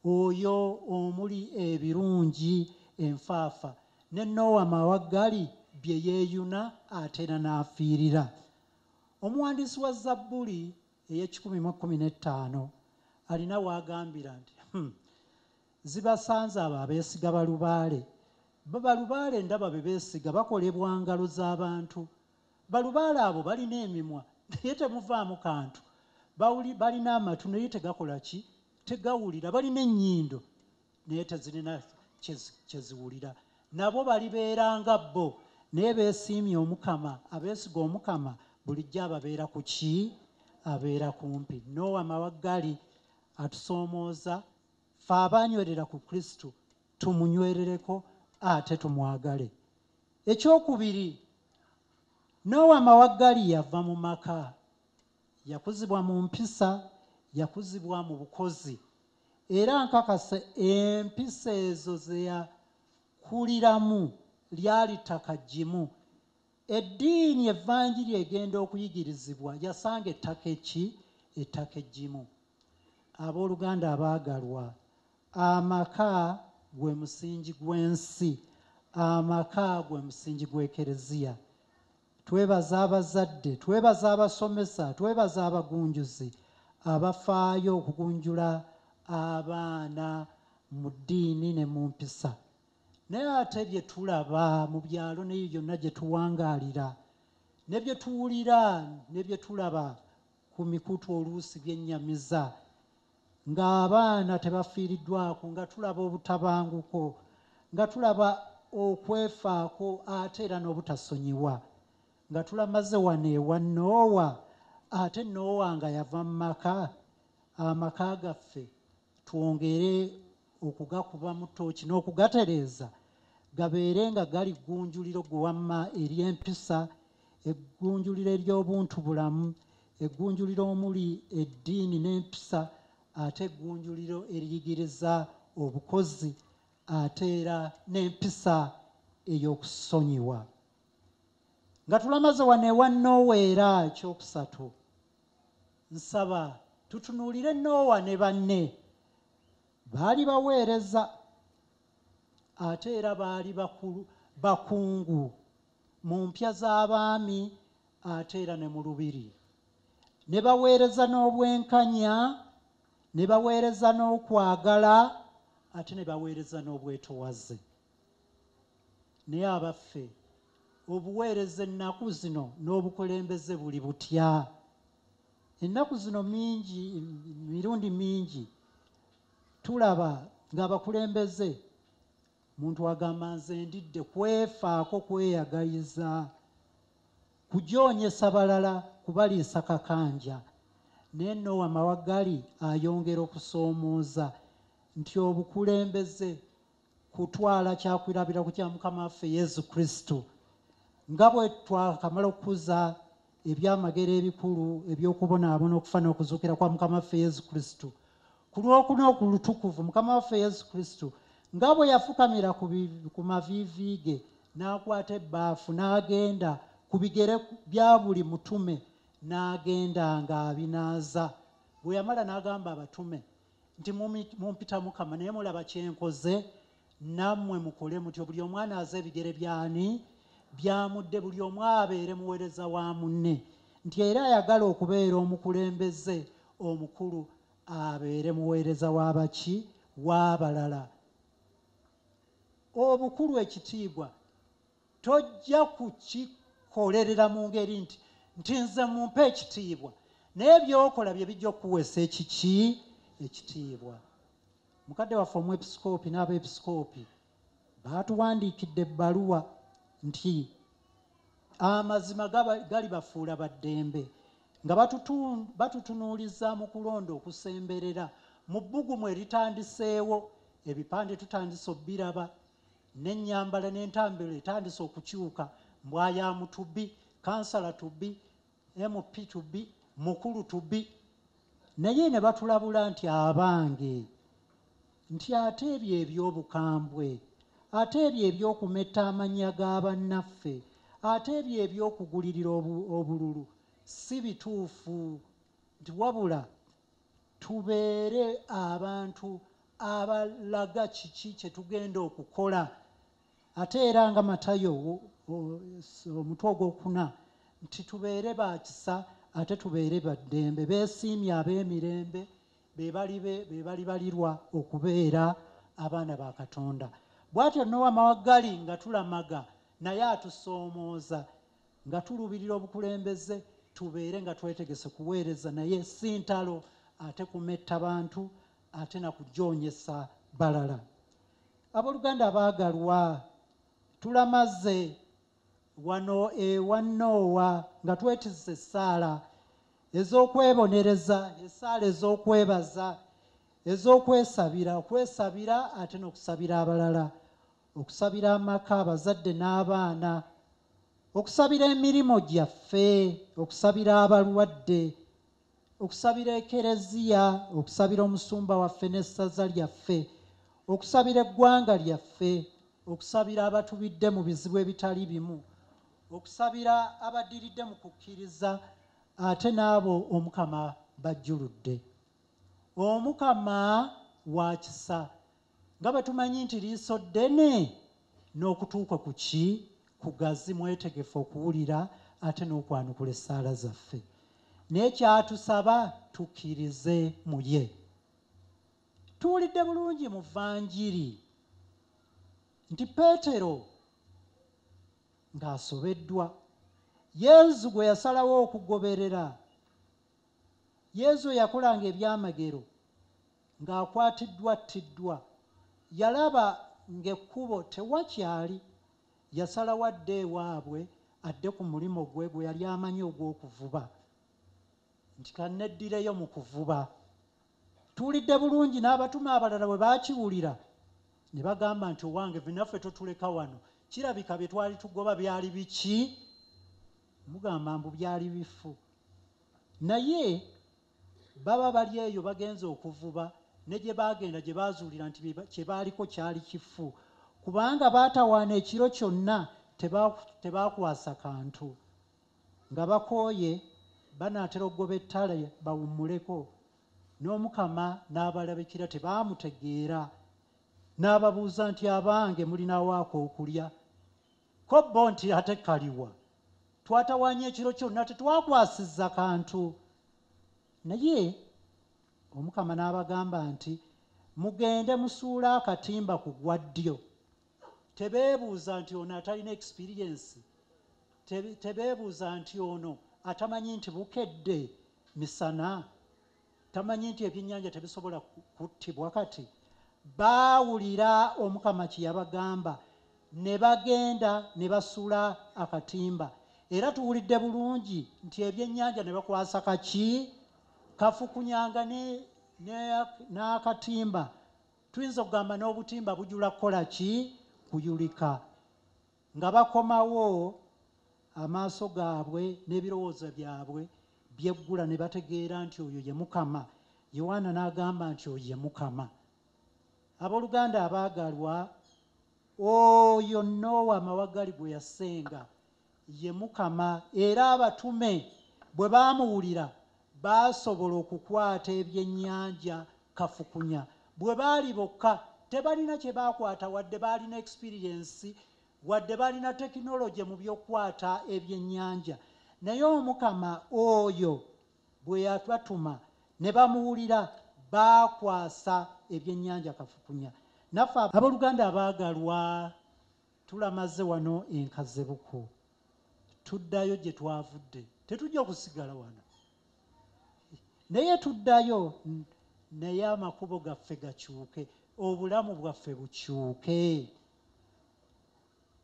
oyo omuli ebirungi enfaafa. Ne Noowa Mawaggali bye yeeyuna ate era n'afiirira. Omuwandiisi wa Zabbuli ey'E115 alina w'agambira nti zibasanze abo abeesiga balubaale. Balubaale ndaba be beesiga bakolebwa ngalo z'abantu. Balubaale abo balina emimwa naye temuvaamu kantu. Balina amatu naye tegakola ki? Tegawulira. Balina ennyindo naye tezirina kyeziwulira. Nabo balibeeranga bo naye beesiimye Omukama, abeesiga Omukama bulijjo ababeera ku ki? Abeera kumpi. Nowa Mawaggali atusoomooza ffe abanywerera ku Kristo tumunywerereko ate tumwagale. Ekyokubiri, Nowa Mawaggali yava mu maka, yakuzibwa mu mpisa, yakuzibwa mu bukozi, era nkakasa empisa ezo ze yakuliramu lyali ttaka ggimu. Eddiini evvanjiri egenda okuyigirizibwa yasanga ettaka eki? Ettaka eggimu. Abooluganda abaagalwa, amaka gwe musingi gw'ensi, amaka gwe musingi gw'ekereziya. Twebaza abazadde, twebaza abasomesa, twebaza abagunjuzi abafaayo okugunjula abaana mu ddiini ne mu mpisa. Naye ate bye tulaba mu byalo n'eyo byonna gye tuwangaalira, ne bye tuwulira, ne bye tulaba ku mikutu oluusi by'ennyamiza, ng'abaana tebafiiriddwako, nga tulaba obutabanguko, nga tulaba okwefaako ate era n'obutasonyiwa, nga tulamaze wano ewa Noowa, ate Noowa nga yava mu maka. Amaka gaffe twongere okugakuba mu ttooki n'okugatereeza gabeere nga gali gunjuliro gwe wamma ery'empisa, eggunjuliro ery'obuntu bulamu, eggunjuliro omuli eddiini n'empisa, ate eggunjuliro eriyigiriza obukozi, ate era n'empisa ey'okusonyiwa. Nga tulamaze wano ewa Noowa era ekyokusatu, nsaba tutunuulire Noowa ne banne. Baali baweereza ate era baali bakungu mu mpya z'abaami ate era ne mu lubiri. Ne baweereza n'obwenkanya, ne baweereza n'okwagala, ate ne baweereza n'obwetowaze. Naye abaffe obuweereza ennaku zino n'obukulembeze buli butya. Ennaku zino mingi, mirundi mingi tulaba ng'abakulembeze muntu agamba nze ndidde, kwefaako, kweyagaliza, kujoonyesa balala, kubaliisa kakanja. Naye Noowa Mawaggali ayongera okusoomooza nti obukulembeze kutwala kyakwirabira ku kya Mukama waffe Yesu Kristo. Nga bwe twakamala okukuza ebyamagero ebikulu eby'okubonaabona okufa n'okuzuukira kwa Mukama waffe Yesu Kristo, ku lwokuna okulutukuvu Mukama waffe Yesu Kristo nga bwe yafukamira ku maviivi ge n'akwata ebbaafu n'agenda ku bigere bya buli mutume n'agenda ng'abinaaza. Bwe yamala n'agamba abatume nti mumpita Mukama naye mulaba kye nkoze, nammwe mukole mutyo. Buli omu anaaza ebigere byani? Byamudde. Buli omu abeere muweereza wa munne. Nti era ayagala okubeera omukulembeze omukulu abeere muweereza w'abaki? W'abalala. Obukulu, ekitiibwa tojja kukikolerera mu ngeri nti nze mumpe ekitiibwa, naye by'okola bye bijja okukuweesa ekiki? Ekitiibwa. Mukadde waffe omwepisikoopi n'abeepisikoopi baatuwandiikidde ebbaluwa nti amazima gali bafuula baddembe, nga batutunuuliza mu kulonda okusemberera. Mu bbugumu eritandiseewo ebipande tutandise obbiraba, n'ennyambala n'entambula etandise okukyuka. Mbwayamu tubbi, kansala tubbi, MP tubbi, mukulu tubbi. Naye ne batulabula nti abange, nti ate ebyo eby'obukambwe, ate ebyo eby'okumetta amannya ga bannaffe, ate ebyo eby'okugulirira obululu si bituufu, nti wabula tubeere abantu abalaga kiki kye tugenda okukola. Ate era nga Matayo omutwe ogwokuna nti tubeere ba kisa ate tubeere baddembe, beesiimye ab'emirembe, be bali balirwa okubeera abaana ba Katonda. Bw'atyo Noowa Mawaggali nga tulamaga naye atusoomooza, nga tulubirira obukulembeze, tubeere nga twetegese kuweereza naye si ntalo ate kumetta bantu ate nakujoonyesa balala. Abooluganda abaagalwa, tulamaze wano ewa Noowa nga twetizza essaala ez'okwebonereza, essaala ez'okwebaza, ez'okwesabira, okwesabira ate n'okusabira abalala, okusabira amaka, abazadde n'abaana, okusabira emirimu gyaffe, okusabira abalwadde, okusabira ekereziya, okusabira omusumba waffe n'essaza lyaffe, okusabira eggwanga lyaffe, okusabira abatubidde mu bizibu ebitali bimu, okusabira abaddiridde mu kukkiriza ate n'abo Omukama bajjuludde. Omukama wa kisa nga bwe tumanyi nti liiso ddene n'okutuuka ku ki kugazi, mwetegefu okuwulira ate n'okwanukula essaala zaffe. Naye kyatusaba tukkirize mu ye. Tuwulidde bulungi mu Vvanjiri nti Peetero ng'asobeddwa, Yesu gwe yasalawo okugoberera, Yesu yakolanga ebyamagero ng'akwatiddwa, yalaba ng'ekkubo tewakyali, yasalawo adde ewaabwe, adde ku mulimo gwe yali amanyi ogw'okuvuba, nti kanneddireyo mu kuvuba. Tuwulidde bulungi n'abatume abalala bwe baakiwulira ne bagamba nti owange vinaffe totuleka wano, kirabika bye twali tugoba byali biki? Mugamba mbu byali bifu. Naye baba bali eyo bagenze okuvuba, ne gye baagenda gye baazuulira nti kye baaliko kyali kifu, kubanga baatawaana ekiro kyonna tebaakwasa kantu. Nga bakooye banaatera okugoba ettale bawummuleko, n'Omukama n'abalabikira tebaamutegeera, n'ababuuza nti abange mulinawo ak'okulya? Ko bo nti ate kaliwa, twatawaanye ekiro kyonna tetwakwasizza kantu. Naye Omukama n'abagamba nti mugende musuule akatimba ku gwa ddyo. Tebeebuuza nti ono atalina experience, tebeebuuza nti ono atamanyi nti bukedde misana, tamanyi nti ebyennyanja tebisobola kuttibwa kati. Baawulira Omukama kye yabagamba ne bagenda ne basuula akatimba. Era tuwulidde bulungi nti ebyennyanja ne bakwasa kaki? Kafukunyanga n'akatimba. Tuyinza okugamba n'obutimba bujula kukola ki? Kuyulika. Nga bakomawo amaaso gaabwe n'ebirowoozo byabwe byeggula ne bategeera nti oyo ye Mukama. Yowaana n'agamba nti oyo ye Mukama. Abooluganda abaagalwa, oyo Noowa Mawagali gwe yasenga ye Mukama, era abatume bwe baamuwulira baasobola okukwata ebyennyanja kafukunya. Bwe baali bokka tebalina kye baakwata, wadde baalina experience, wadde baalina tekinologi mu by'okukwata ebyennyanja. Naye Omukama oyo bwe yabatuma ne bamuwulira baakwasa ebyennyanja kafukunya. Naffe abooluganda abaagalwa, tulamaze wano enkazebuko, tuddayo gye twavudde, tetujja kusigala wano, naye tuddayo, naye amakubo gaffe gakyuke, obulamu bwaffe bukyuke.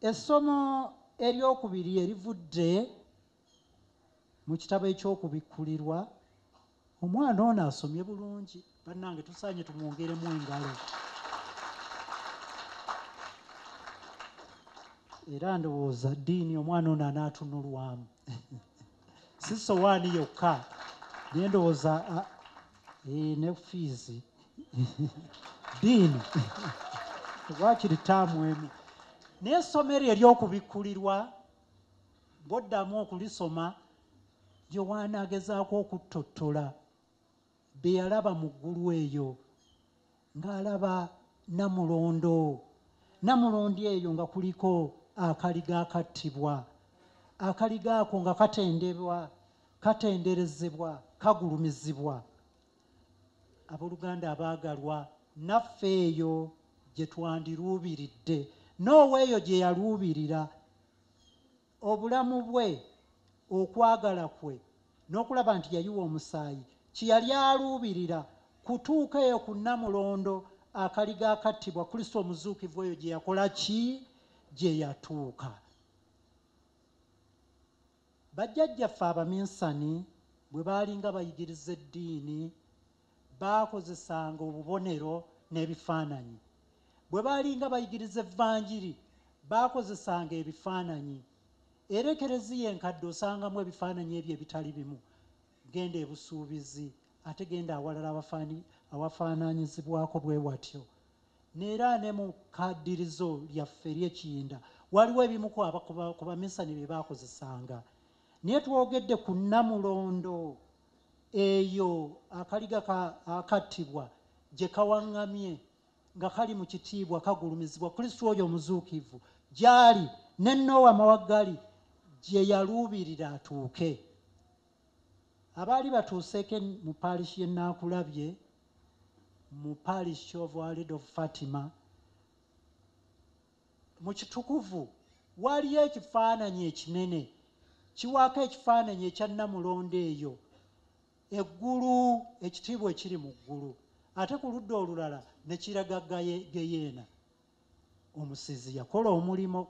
Essomo eryokubiri erivudde mu kitabo eky'okubikkulirwa, omwana ono asomye bulungi, bannange tusaanye tumwongeremu engalo. Era ndowooza ddiini omwana ono anaatunulwamu. Si sowaani yokka, naye ndowooza ne fiizi ddiini waakiri ttaamu emu. Naye essomo eryo ery'okubikkulirwa ng'oddamu okulisoma, Yowaana agezaako okuttottola be yalaba mu ggulu eyo, ng'alaba Namulondo. Namulondi eyo nga kuliko akaliga akattibwa, akaliga ako nga katendebwa, katenderezebwa, kagulumizibwa. Abooluganda abaagalwa, naffe eyo gye twandiruubiridde, Noowa eyo gye yaluubirira. Obulamu bwe, okwagala kwe n'okulaba nti yayiwa omusaayi kye yali aluubirira kutuuka eyo ku Namulondo akaliga akattibwa Kristo omuzuukivu oyo gye yakola ki? Gye yatuuka. Bajjajjaffe Abaminsani bwe baalinga bayigiriza eddiini baakozesanga obubonero n'ebifaananyi. Bwe baalinga bayigiriza evvanjiri baakozesanga ebifaananyi. Era ekereziya enkadde osangamu ebifaananyi ebyo ebitali bimu. Genda e Busuubizi ate genda awalala awafaananyizibwako bwe watyo. Neera ne mu kaddirizo lyaffe ery'Ekiyinda waliwo ebimu ku Baminsani bye baakozesanga. Naye twogedde ku Namulondo eyo akaliga akattibwa gye kawaŋŋamye nga kali mu kitiibwa kagulumizibwa Kristo oyo omuzuukivu gy'ali ne Nowa Mawaggali gye yaluubirira atuuke. Abaali batuuseeko mu paalishi y'e Naakulabye, mu paalishi of Our Lady of Fatima, mu kitukuvu waliyo ekifaananyi ekinene kiwaako ekifaananyi ekya Namulondo eyo, eggulu, ekitiibwa ekiri mu ggulu, ate ku ludda olulala ne kiraga Geyeena. Omusizi yakola omulimo.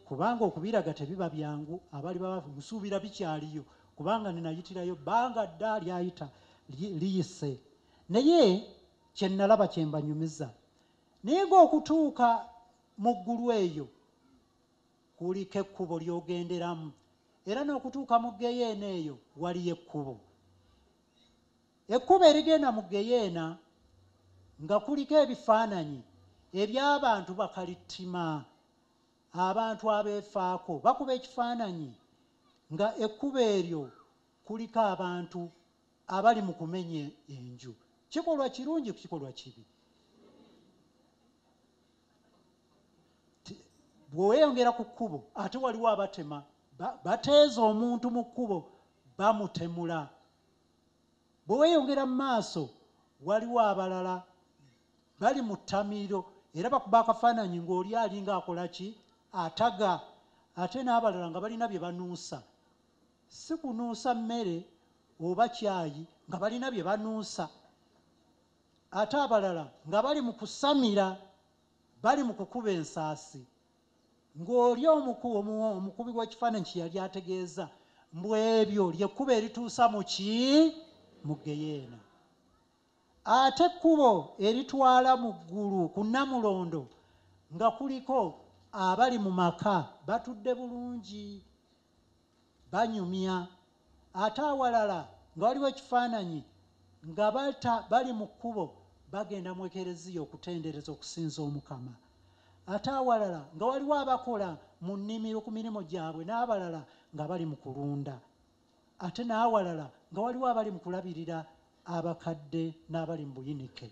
Kubanga okubiraga tebiba byangu, abali musuubira bikyaliyo kubanga ninayitirayo bbanga dda lyayita liyise. Naye kye nalaba kye mbanyumiza. Naye ng'okutuuka mu ggulu eyo kuliko ekkubo ly'ogenderamu, era n'okutuuka mu Geyeena eyo waliyo ekkubo. Ekkubo erigenda mu Geyeena nga kuliko ebifaananyi eby'abantu bakalittima, abantu abeefaako bakuba ekifaananyi nga ekkubo eryo kuliko abantu abali mu kumenya enju. Kikolwa kirungi, kikolwa kibi. Bwe weeyongera ku kkubo ate waliwo abatema, bateeza omuntu mu kkubo bamutemula. Bwe weeyongera mu maaso waliwo abalala bali mu ttamiiro era bakuba akafaananyi ng'oli alinga akola ki? Ataga. Ate n'abalala nga balina bye banuusa, si kunuusa mmere oba caayi, nga balina bye banuusa. Ate abalala nga bali mu kusamira, bali mu kukuba ensaasi, ng'oli omukubi w'ekifaananyi kye yali ategeeza mbu ebyo ly'ekkubo erituusa mu ki? Mu Geyeena. Ate ekkubo eritwala mu ggulu ku Namulondo nga kuliko abali mu maka batudde bulungi banyumya, ate awalala nga waliwo ekifaananyi nga bali mu kkubo bagenda mu ekereziya okutendereza okusinza Omukama, ate awalala nga waliwo abakola mu nnimiro ku mirimu gyabwe, n'abalala nga bali mu kulunda, ate n'awalala nga waliwo abali mu kulabirira abakadde n'abali mu buyinike,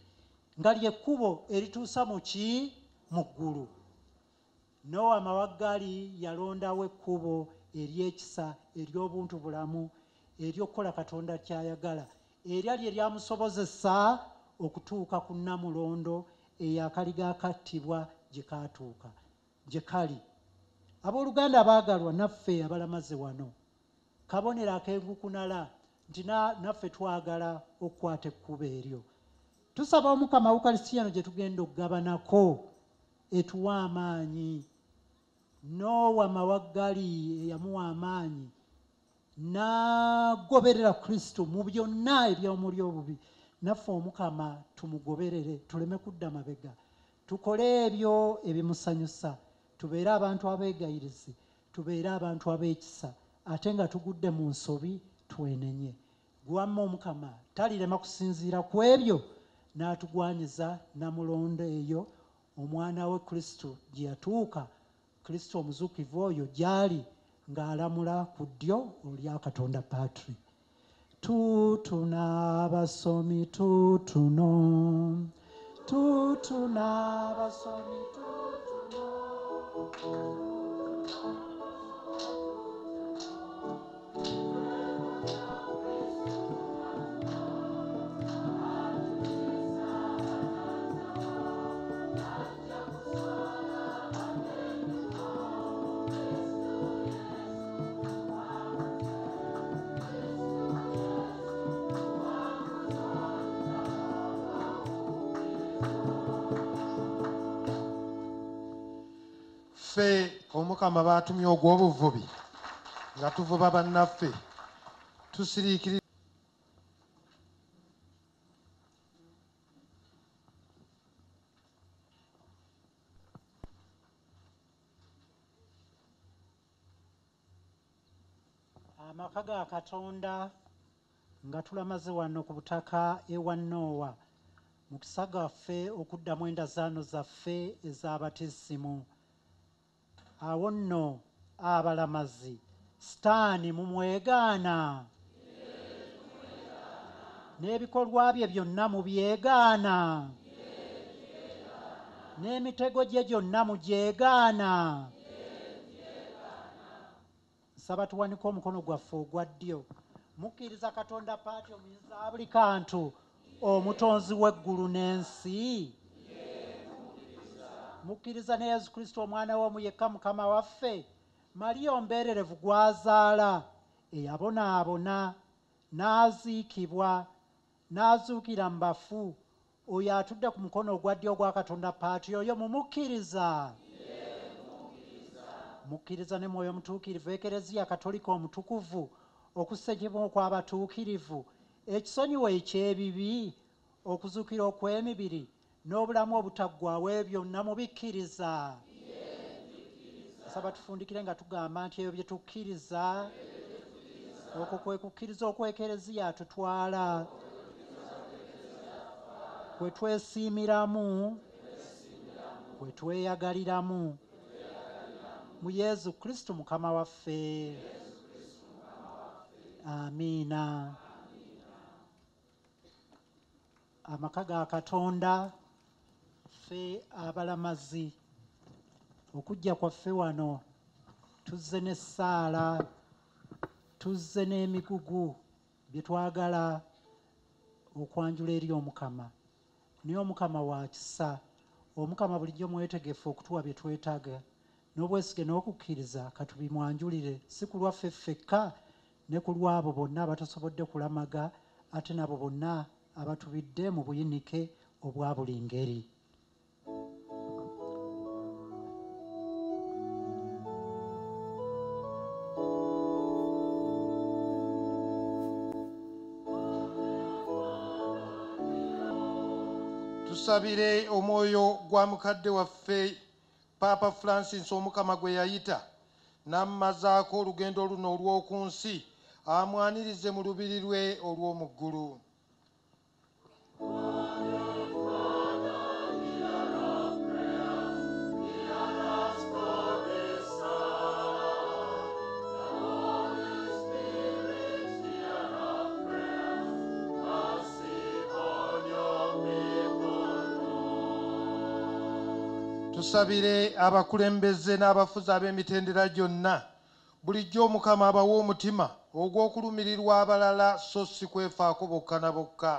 nga ly'ekkubo erituusa mu ki? Mu ggulu. Nowa Mawaggali yalondawo ekkubo ery'ekisa, ery'obuntu bulamu, ery'okukola Katonda ky'ayagala, era lye lyamusobozesa okutuuka ku Namulondo eyo akaliga akattibwa gye kaatuuka, gye kali. Abooluganda abaagalwa, naffe abalamaze wano, kabonero ak'enkukunala nti naffe twagala okukwata ekkubo eryo. Tusaba Omukama Ukarisitiano gye tugenda okugabanako etuwa amaanyi. Nowa Mawaggali eyamuwa amaanyi n'agoberera Kristo mu byonna eby'omuli obubi. Naffe Omukama tumugoberere, tuleme kudda mabega, tukole ebyo ebimusanyusa, tubeere abantu abeegayirizi, tubeere abantu ab'ekisa, ate nga tugudde mu nsobi twenenye. Gwamma Omukama talirema kusinziira ku ebyo n'atugwanyiza Namulondo eyo omwana we Kristo gye yatuuka, Kristo omuzuukivu oyo gy'ali ng'alamula ku ddyo olya Katonda Patri. Tutuna abasomi tutuno, tutuna abasomi tutuno. ffe omukama baatumye ogw'obuvubi nga tuvuba bannaffe tusiriikirira amaka ga Katonda nga tulamaze wano ku butaka ewa Noowa mukisa gaffe okuddamu endazaano zaffe ez'abatisimu. Awo nno abalamazi Sitaani mumwegaana n'ebikolwa bye byonna mubyegaana n'emitego gye gyonna mugyegaana. Nsaba tuwanike omukono gwaffe ogwa ddyo. Mukkiriza Katonda Paati omuyinza wa buli kantu, omutonzi w'eggulu n'ensi. Mukkiriza ne Yesu Kristo omwana w'omu yekka Mukama waffe, Mariya ombeererevu gw'azaala, eyabonaabona n'aziikibwa n'azuukira mu bafu, oyo atudde ku mukono ogwa ddyo ogwa Katonda Paati, oyo mumukkiriza. Mukkiriza ne Mwoyo Mutuukirivu, Ekereziya Katolika omutukuvu, okussa ekimu okw'abatuukirivu, ekisonyiwo eky'ebibi, okuzuukira okw'emibiri n'obulamu obutaggwaawo, ebyo byonna mubikkiriza. Nsaba tufundikire nga tugamba nti ebyo bye tukkiriza, okwo kwe kukkiriza okwekereziya atutwala, kwe twesiimiramu, kwe tweyagaliramu mu Yesu Kristo Mukama waffe. Amiina. Amaka ga Katonda, ffe abalamazi, okujja kwaffe wano tuzze n'essaala, tuzze n'emigugu bye twagala okwanjula eri Omukama. Naye Omukama wa kisa, Omukama bulijjo mwetegefu okutuwa bye twetaaga, n'obwesige n'okukkiriza katubimwanjulire, si ku lwaffe ffekka ne ku lw'abo bonna abatasobodde kulamaga, ate nabo bonna abatubidde mu buyinike obwa buli ngeri. tusabire omwoyo gwa mukadde waffe Papa Francis Omukama gwe yayita n'ammazaako olugendo luno olw'oku nsi, amwanirize mu lubiri lwe olw'omu ggulu. Tusabire abakulembeze n'abafuzi ab'emitendera gyonna, bulijjo Omukama abawa omutima ogw'okulumirirwa abalala so si kwefaako bokka na bokka.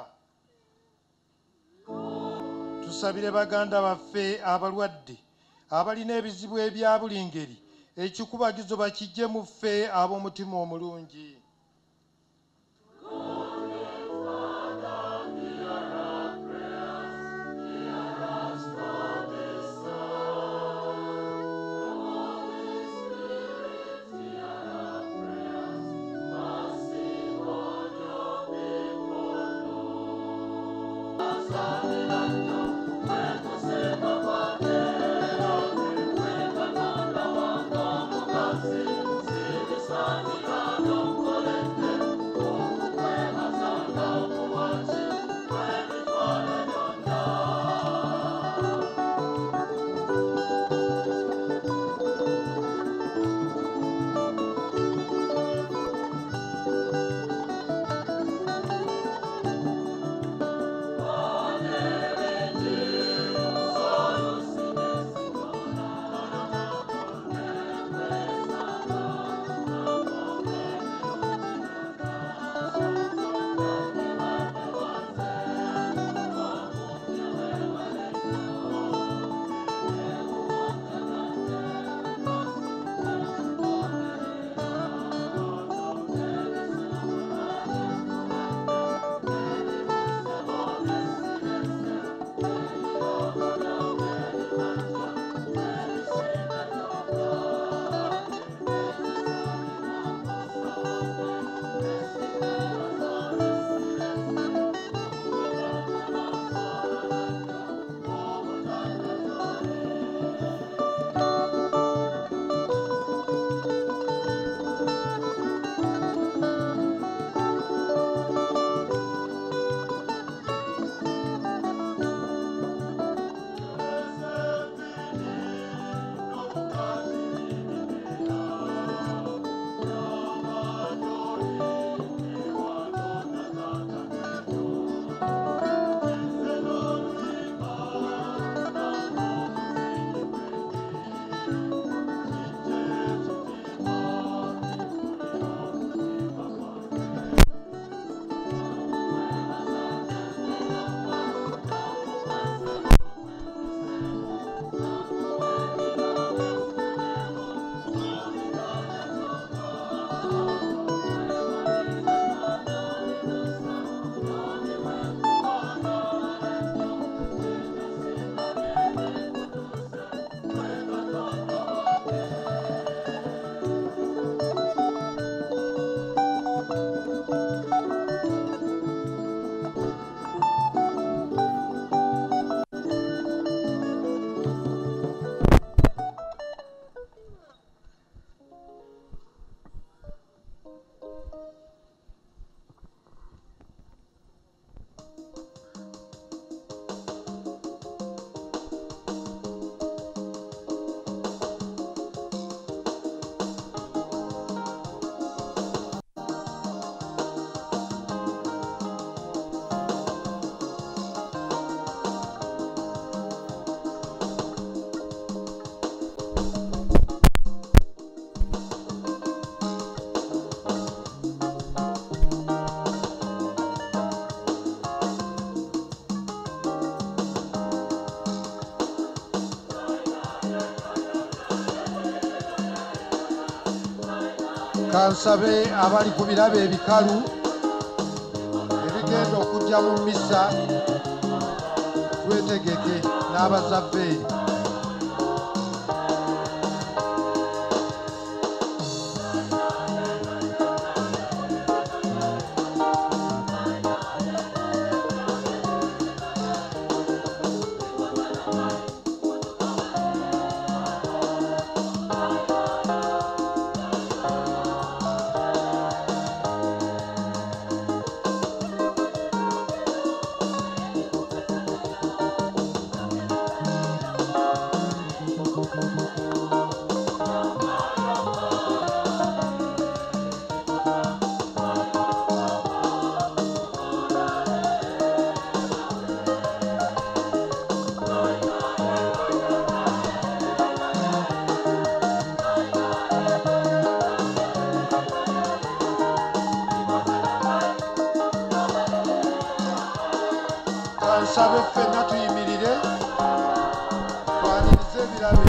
Tusabire baganda baffe abalwadde abalina ebizibu ebya buli ngeri, ekikubagizo bakijje mu ffe ab'omutima omulungi. kansabe abali ku birabe ebikalu ebigenda okujja mu misa twetegeke n'abazabbeeri. Kansabe ffenna tuyimirire twanirize ebirabe.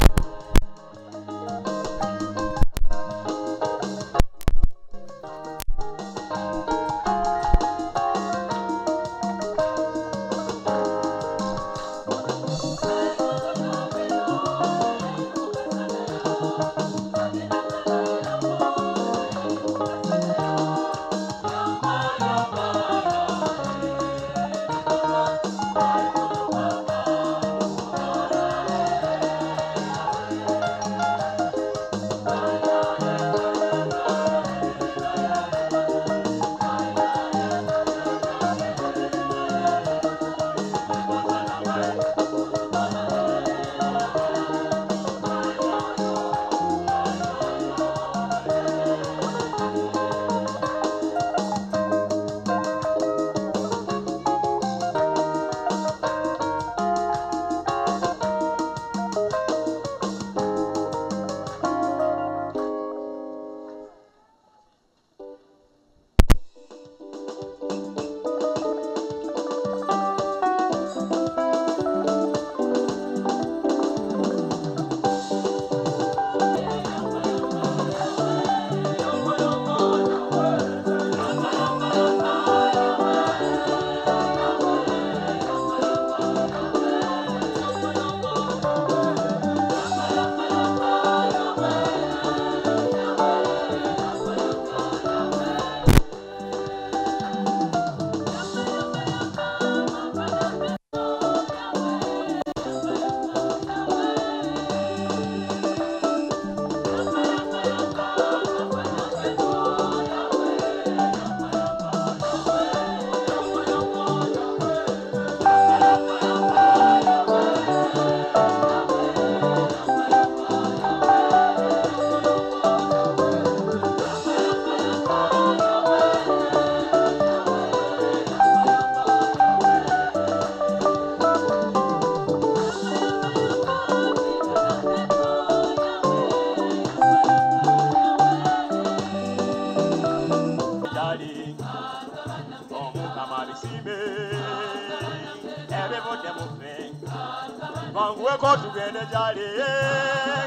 Bangueko tugende jali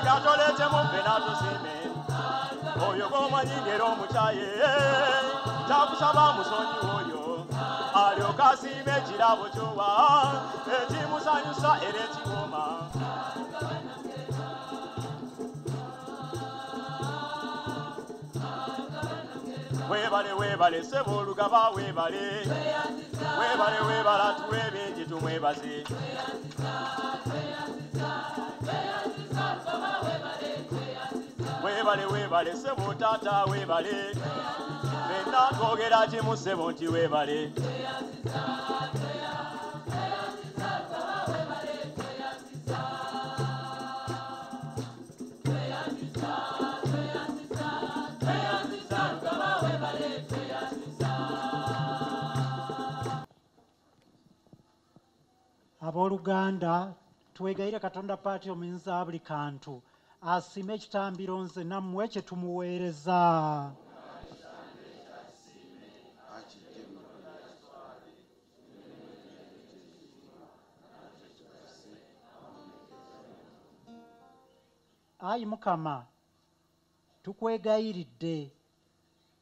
gatolete mupena tusime oyo goma nyingero muchaye takusaba musonyi oyo alyoka asime kirabo kyowa ekimusanyusa era ekigoma webale sebo olugaba webale tuwe bingi tumwebaze webale sebo tata webale bena twogera kimu sebo nti webale Abooluganda twegayire Katonda paati omunyuza buli kantu asime ekitambiro nze nammwe kye tumuweereza. Ayi Mukama tukwegayiridde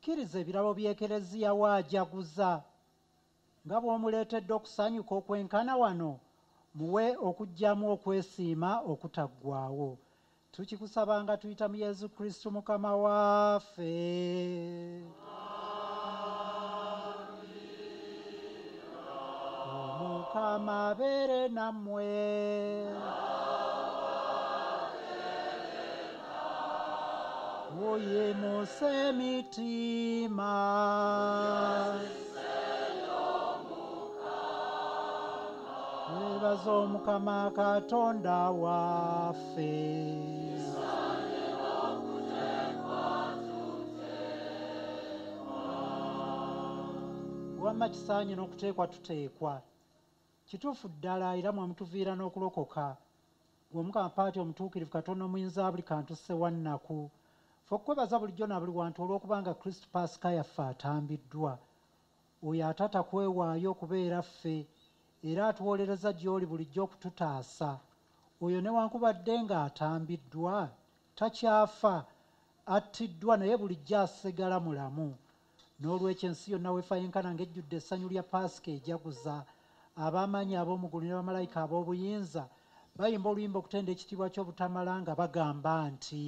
kkiriza ebirabo by'ekereziya waajaguza nga bw'omuleetedde okusanyuka okwenkana wano muwe okujjamu okwesiima okutaggwaawo. Tukikusaba nga tuyita mu Yesu Kristo Mukama waffe. Omukama abeere nammwe. Muyimuse emitima. Twebaze Omukama Katonda waffe. Wamma kisaanye n'okuteekwa tuteekwa. Kituufu ddala era mwamutuviira n'okulokoka. Gwe Omukama Paati omutuukirivu Katonda omuyinza buli kantu sse wannaku. Ffe okwebaza bulijjo na buli wantu olw'okubanga Kristo Paasika yaffe atambiddwa. Oyo atata kwewaayo okubeera ffe era atuwolereza gy'oli bulijjo okututaasa. Oyo newankubadde ng'atambiddwa takyafa, attiddwa naye bulijjo asigala mulamu. N'olwekyo ensi yonna weefa yenkana ng'ejjudde essanyu lya Paasika ejaguza. Ab'amaanyi ab'omugulu ne bamalayika ab'obuyinza bayimba oluyimba okutenda ekitiibwa ky'obutamala nga bagamba nti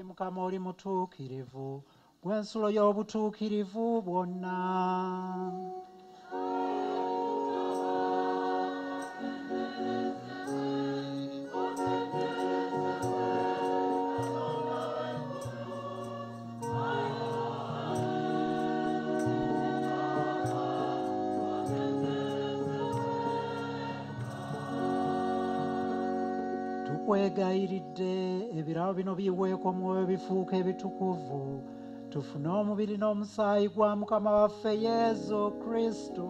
Mukama oli mutuukirivu, gw'ensulo y'obutuukirivu bwonna. Tukwegayiridde ebirabo bino biweeko omwoyo bifuuka ebitukuvu, tufune omubiri n'omusaayi gwa Mukama waffe Yesu Kristo.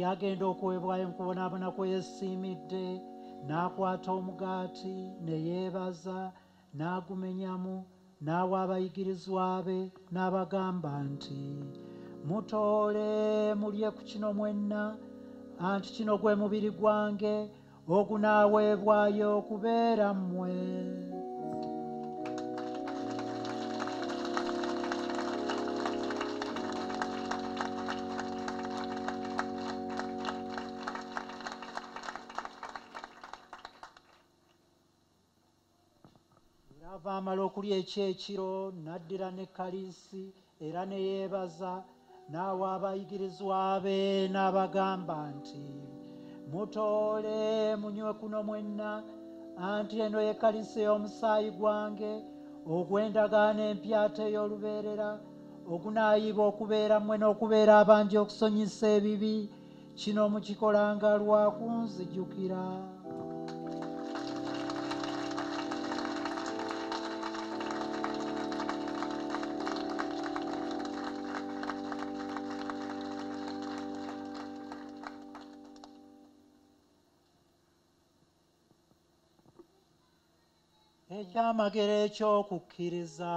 Agenda okuweebwayo mu kubonaabona kwe yeesiimidde, n'akwata omugaati ne yeebaza, n'agumenyamu, n'awa abayigirizwa be, n'abagamba nti, mutoole mulye ku kino mwenna, anti kino gwe mubiri gwange ogunaaweebwayo okubeera mmwe. Amala okulya ekyekiro n'addira n'ekkaliisi era ne yeebaza, n'awa abayigirizwa be n'abagamba nti, mutoole munywe kuno mwenna, anti eno y'ekkaliisi ey'omusaayi gwange ogw'endagaano empyata ey'olubeerera ogunaayiibwa okubeera mmwe n'okubeera abangi okusonyisa ebibi. Kino mukikolanga lwa kunzijukira. Ekyamagero eky'okukkiriza.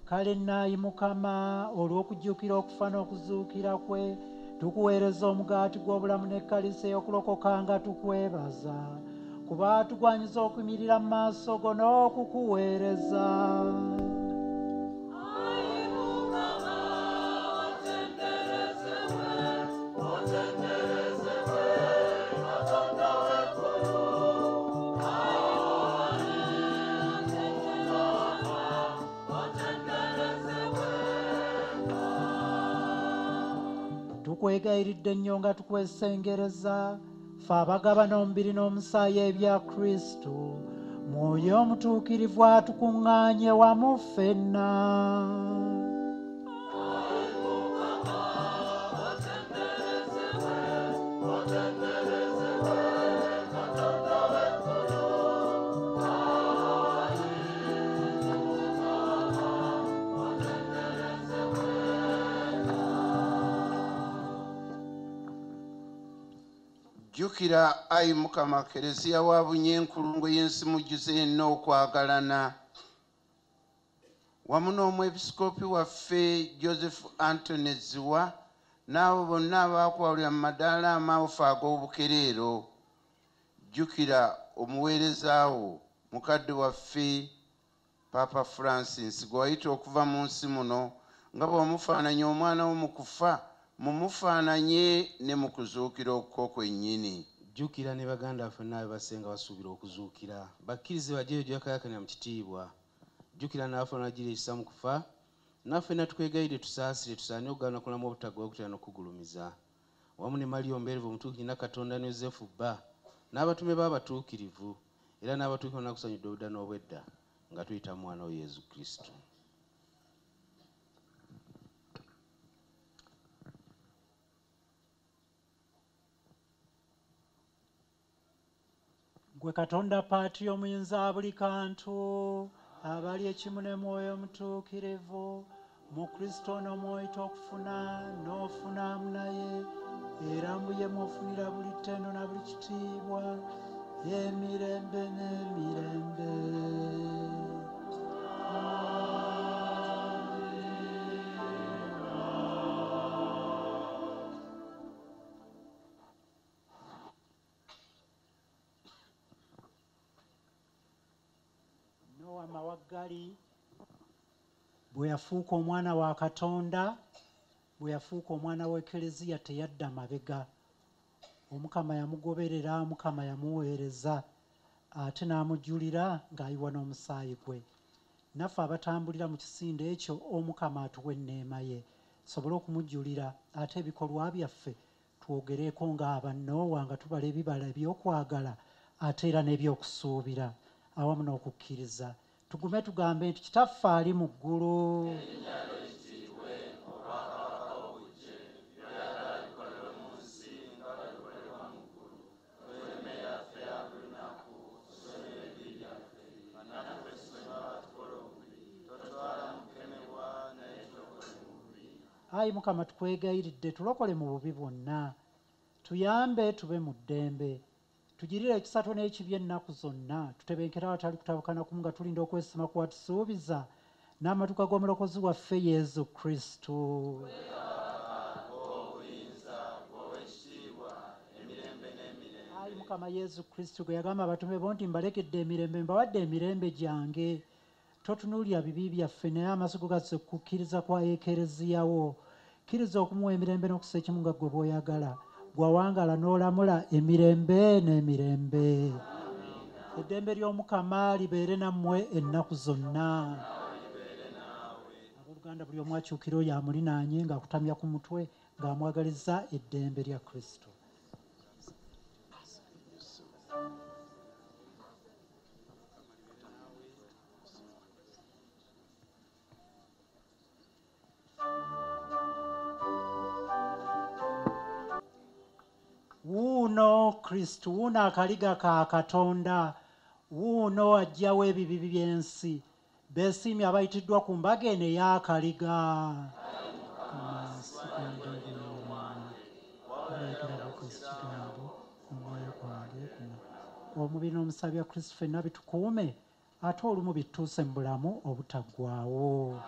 Kale naayi Mukama, olw'okujjukira okufa n'okuzuukira kwe, tukuweereza omugaati gw'obulamu n'ekkaliisa ey'okulokoka nga tukwebaza. kuba tugwanyiza okuyimirira mu maaso go n'okukuweereza. Tukwegayiridde nnyo nga tukwesengereza ffe abagaba n'omubiri n'omusaayi ebya Kristo, Mwoyo omutuukirivu atukuŋŋaanye wamu ffenna. Jjukira ayi Mukama Kereziya wa Bunyenkulungu y'ensi mujjuze yenna okwagalana, wamu n'omwepisikoopi waffe Joseph Anthony Ziwa n'abo bonna abaakwawulira mu madaala amawufu ag'obukereero. Jjukira omuweereza wo mukadde waffe Papa Francis gwe wayita okuva mu nsi muno, nga bw'omufaananya omwana wo mu kufa, mumufaananye ne mu kuzuukira okwo kwennyini. Jjukira ne baganda baffe naabe basenga basuubira okuzuukira, bakkirize bajjeyo gyakayakanya mu kitiibwa. Jjukira naafe onagira ekisa mu kufa, naffe natukwegayiridde tusaasire tusaanye okugaana kulamu obutaggwa okutera n'okugulumiza. Wamu ne Maliyo Mbeerevu omutuukirivu na Katonda ne Yozefu bba n'abatume b'abatuukirivu, era n'abatuukirivu nakusanyudde obudda n'obwedda nga tuyita mu mwana wo Yesu Kristo. Gwe Katonda paati omuyinza buli kantu, abali ekimu ne Mwoyo omutuukirivu, mu Kristo n'omwoyita okufuna n'ofunamu naye, era mbuye mwofunira buli ttendo na buli kitiibwa, emirembe n'emirembe. Amawaggali bwe yafuuka omwana wa Katonda, bwe yafuuka omwana w'Ekereziya teyadda mabega. Omukama yamugoberera, Mukama yamuweereza, ate n'amujjulira ng'ayiwa n'omusaayi gwe. Naffe abatambulira mu kisinde ekyo, Omukama atuwe enneema ye, sobole okumujjulira, ate ebikolwa byaffe twogereko ng'aba Noowa, nga tubala ebibala eby'okwagala ate era n'ebyokusuubira awamu n'okukkiriza. Tugume tugambe nti Kitaffe ali mu ggulu, Ayi Mukama tukwegayiridde tulokole mu bubi bwonna, tuyambe tube mu ddembe, tugirire ekisato n'ekibi ennaku zonna, tutebenkera awatali kutabukana kumu nga tulinda okwesima ku watusuubiza n'amatuka g'omulokozi waffe Yesu Kristo. Ayi Mukama Yesu Kristo gwe yagamba abatume bo nti mbalekedde emirembe, mbawadde emirembe gyange, totunuulira bibi byaffe naye amasigo gazze kukkiriza kwa Ekereziya wo. Kkiriza okumuwa emirembe n'okussa ekimu nga ggwe bw'oyagala, gwawangaala n'olamula emirembe n'emirembe. Eddembe ly'Omukama libeere nammwe ennaku zonna. Abooluganda buli omu akyukire oyo amulinaanye ng'akutamya ku mutwe ng'amwagaliza eddembe lya Kristo. Wuuno Kristo, wuuno akaliga ka Katonda, wuuno ajjawo ebibi by'ensi. Beesiimye abayitiddwa ku mbaga eno ey'akaliga. Omubiri n'omusaayi bya Kristo ffenna bitukuume, ate olumu bituuse mu bulamu obutaggwaawo.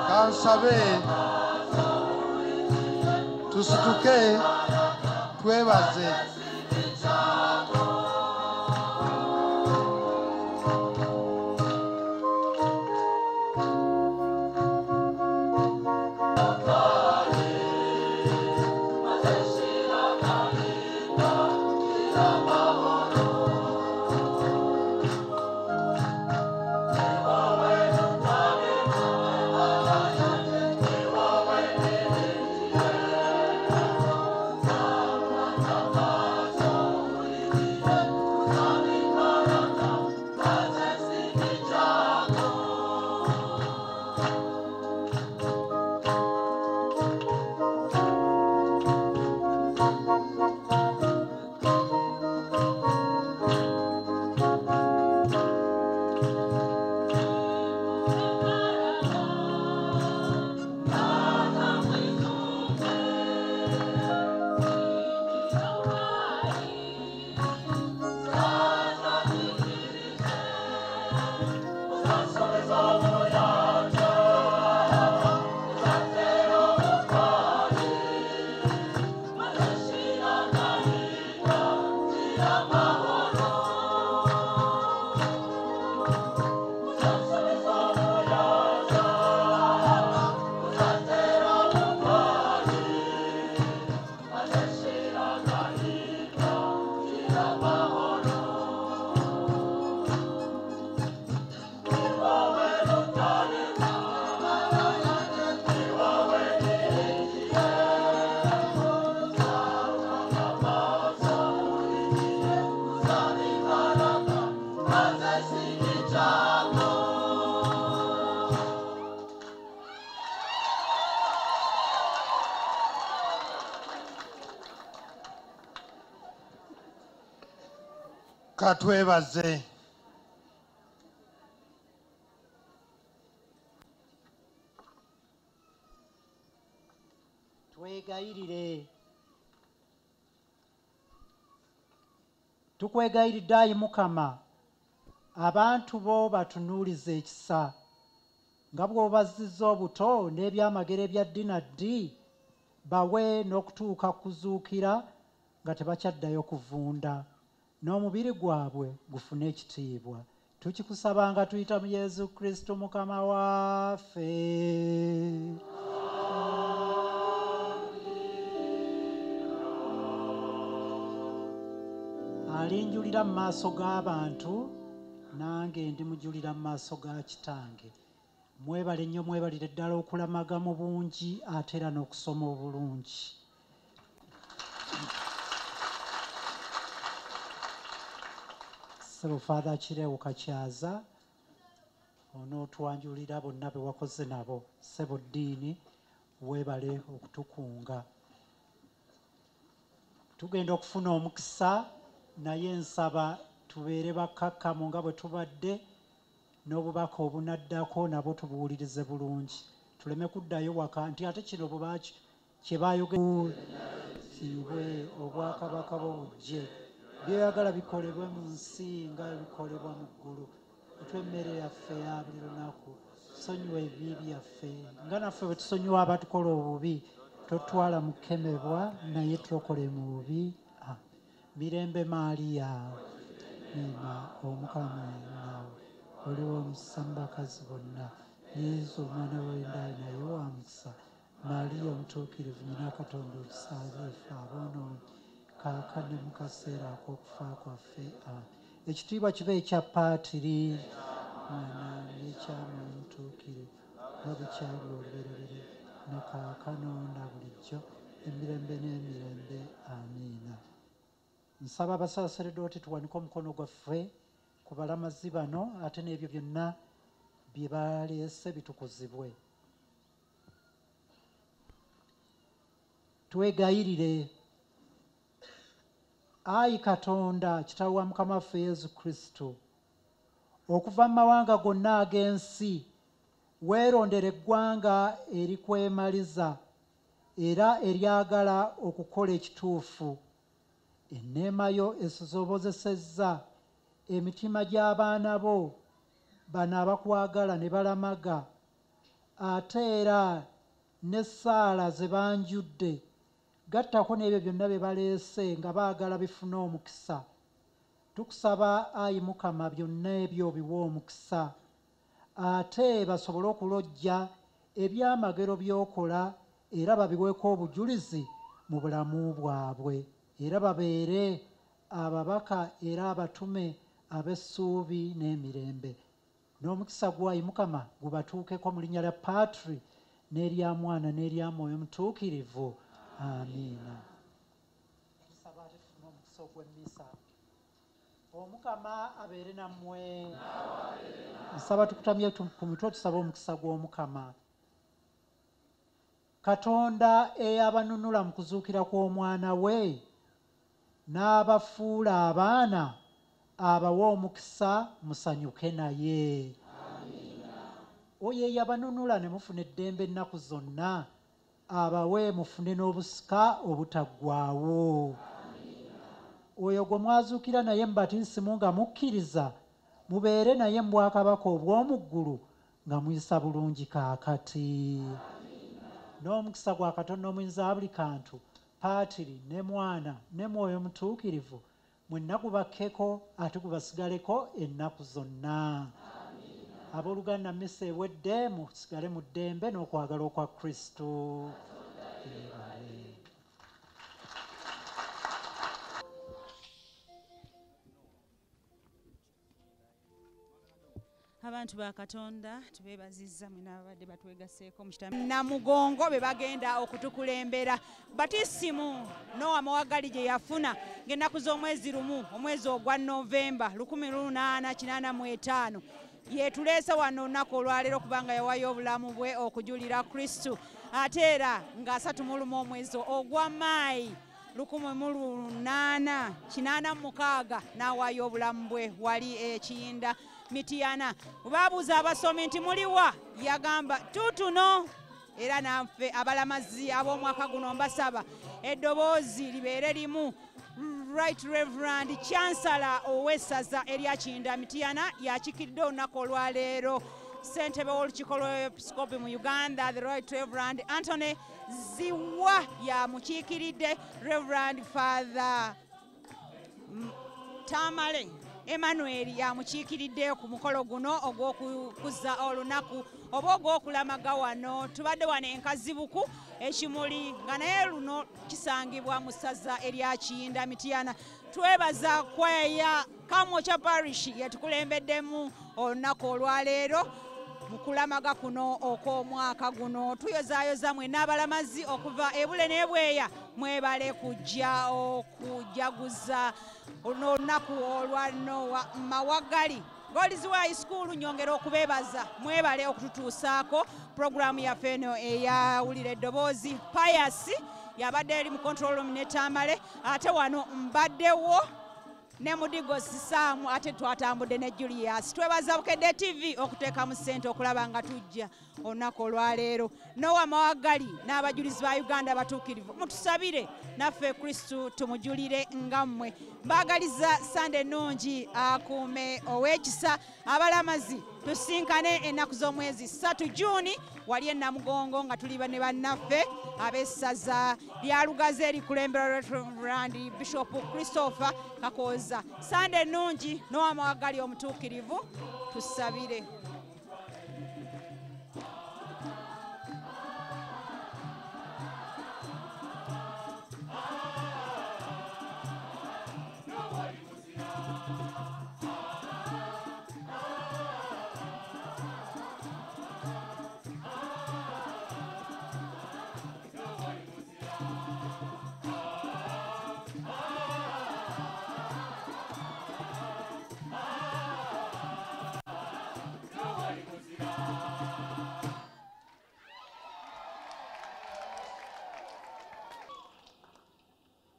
Kansabe tusituke twebaze. Katwebaze. Twegayirire. Tukwegayiridde Ayi Mukama, abantu bo batunuuliza ekisa nga bw'obazizza obuto n'ebyamagero ebya ddi na ddi, bawe n'okutuuka kuzuukira nga tebakyaddayo kuvunda, n'omubiri gwabwe gufune ekitiibwa. Tukikusaba nga tuyita mu Yesu Kristo Mukama waffe. Alinjulira mu maaso g'abantu, nange ndimujulira mu maaso ga Kitange. Mwebale nnyo, mwebalire ddala okulamaga mu bungi ate era n'okusoma obulungi. Ssebo Father Kireewo Kakyaza, onootwanjulira bonna be wakoze nabo. Ssebo Ddiini, weebale okutukunga. Tugenda okufuna omukisa, naye nsaba tubeere bakkakkamu nga bwe tubadde, n'obubaka obunaddako nabwo tubuwulirize bulungi, tuleme kuddayo waka nti ate kino kye baayogera siibwe obwakabaka bwo bujje, byeyagala bikolebwe mu nsi nga bikolebwa mu ggulu. tuwe emmere yaffe ya buli lunaku tusonyiwa ebibi byaffe nga naffe bwe tusonyiwa abatukola obubi totwala mu kukemebwa naye tulokole mu bubi. Mirembe Maaliya nima omukama naawe oliwo omukisa mu bakazi bonna yesu omwana w'endayi naye wa mukisa. Maaliya omutuukirivu nyina katonda otusaabe ffe aboonoonyi kaakano mu kaseera ak'okufa kwaffe. Ekitiibwa kibe ekya Paatiri mwana n'ekyama omutuukirivu nga bukyali olubereberye ne kaakano na bulijjo emirembe n'emirembe. Amiina. Nsaba abasaaseredooti tuwanike omukono gwaffe ku balamazi bano ate n'ebyo byonna bye baleese bitukuzibwe. Twegayirire. Ayi Katonda kitaawe wa Mukama waffe Yesu Kristo, okuva mu mawanga gonna ag'ensi weerondera eggwanga erikwemaliza era eryagala okukola ekituufu. Enneema yo esobozesezza emitima gy'abaana bo bano abakwagala ne balamaga, ate era n'essaala ze banjudde gattako n'ebyo byonna bye baleese nga baagala bifune omukisa. Tukusaba Ayi Mukama byonna ebyo biwe omukisa, ate basobole okulojja ebyamagero by'okola era babiweeko obujulizi mu bulamu bwabwe, era babeere ababaka era abatume ab'essuubi n'emirembe. N'omukisa gwa Ayi Mukama gubatuukeko mu linnya lya Paatiri n'erya Mwana n'erya Mwoyo Mutuukirivu. Amiina. Tusaba ate tufune omukisa ogw'emmisa. Omukama abeere nammwe. Nsaba tukutamye ku mitwe tusaba omukisa gw'Omukama. Katonda eyabanunula mu kuzuukira kw'Omwana we n'abafuula abaana abawa omukisa musanyuke naye. Oyo eyabanunula ne mufuna eddembe ennaku zonna abawe mufune n'obusika obutaggwaawo. Oyo gwe mwazuukira naye mu batiisimu nga mukkiriza mubeere naye mu bwakabaka obw'omu ggulu nga muyisa bulungi kaakati. N'omukisa gwa Katonda omuyinza wa buli kantu, Paatiri ne Mwana ne Mwoyo Mutuukirivu mwenna gubakkeko ate gubasigaleko ennaku zonna. Abooluganda mmisa ewedde musigale mu ddembe n'okwagala okwa Kristo. Abantu ba Katonda tubeebazizza mwena ababadde batwegaseeko mu kitami Namugongo be bagenda okutukulembera. Batisimu Noah Mawagali gye yafuna ng'ennaku z'omwezi lumu omwezi ogwa Novemba 1885 yeetuleese wano olunaku olwaleero kubanga yawaayo obulamu bwe okujulira Kristo, ate era nga 31 omwezi ogwa Maayi 1886 n'awaayo obulamu bwe wali Kiyinda Mityana. Baabuuza abasomi nti muliwa, yagamba tutuno. Era naffe abalamazi ab'omwaka guno mbasaba eddoboozi libeere limu. Right Reverend Chancellor ow'essaza erya Kiyinda Mityana yakikidde olunaku olwaleero ssentebe w'olukiiko lw'episkopi mu Uganda, the Right Reverend Anthony Ziwa yamukiikiridde. Reverend Father Tamale Emmanuel yamukiikiridde ku mukolo guno ogw'okukuza olunaku oba ogw'okulamaga wano. Tubadde wano enkazibuku Ekimuli nga naye luno kisangibwa mu ssaza erya Kiyinda Mityana. Twebaza kweya Kamwocha Parish yetukulembeddemu olunaku olwaleero mu kulamaga kuno okw'omwaka guno. Tuyozaayoza mwenna abalamazi okuva ebule n'ebweya mwebale kujja okujaguza olunaku olwa Noah Mawagali. Golizi High School nyongera okubeebaza mwebale okututuusaako puroguramu yaffe eno eyawulira eddoboozi. Pius yabadde eri mu control room ne Tamale, ate wano mbaddewo ne Mudigo Sisaamu ate twatambudde ne Julius. Twebaza Bukedde TV okuteeka mu ssente okulaba nga tujja olunaku olwaleero. Nowa Mawagali n'abajulizi ba Uganda abatuukirivu mutusabire naffe Kristu tumujulire nga mmwe. Mbaagaliza Sande nnungi akuume ow'ekisa abalamazi tusinkane ennaku z'omwezi 3 Juuni wali e Namugongo nga tuli ne bannaffe ab'essaza lya Lugazi erikulembera Reverend Bishop Christopher Kakooza. Sande nnungi Nowa Mawagali omutuukirivu tusabire.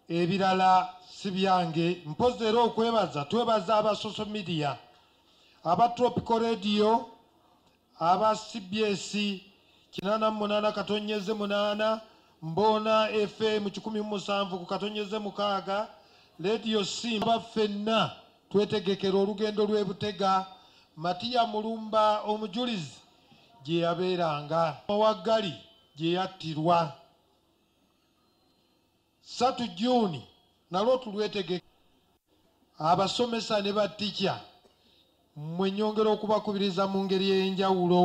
ebirala si byange mpozi era okwebaza twebaza aba social media aba Tropical Radio aba CBS 88 katonyeze 8 Mbona FM 17 ku katonyeze 6 Radio Simba fenna twetegekera olugendo lw'Ebutega Matiya Mulumba omujulizi gye yabeeranga Mawagali gye yattirwa 3 Juni nalwo tulwetege abasomesa ne batikya mmwe nyongera okubakubiriza mu ngeri ey'enjawulo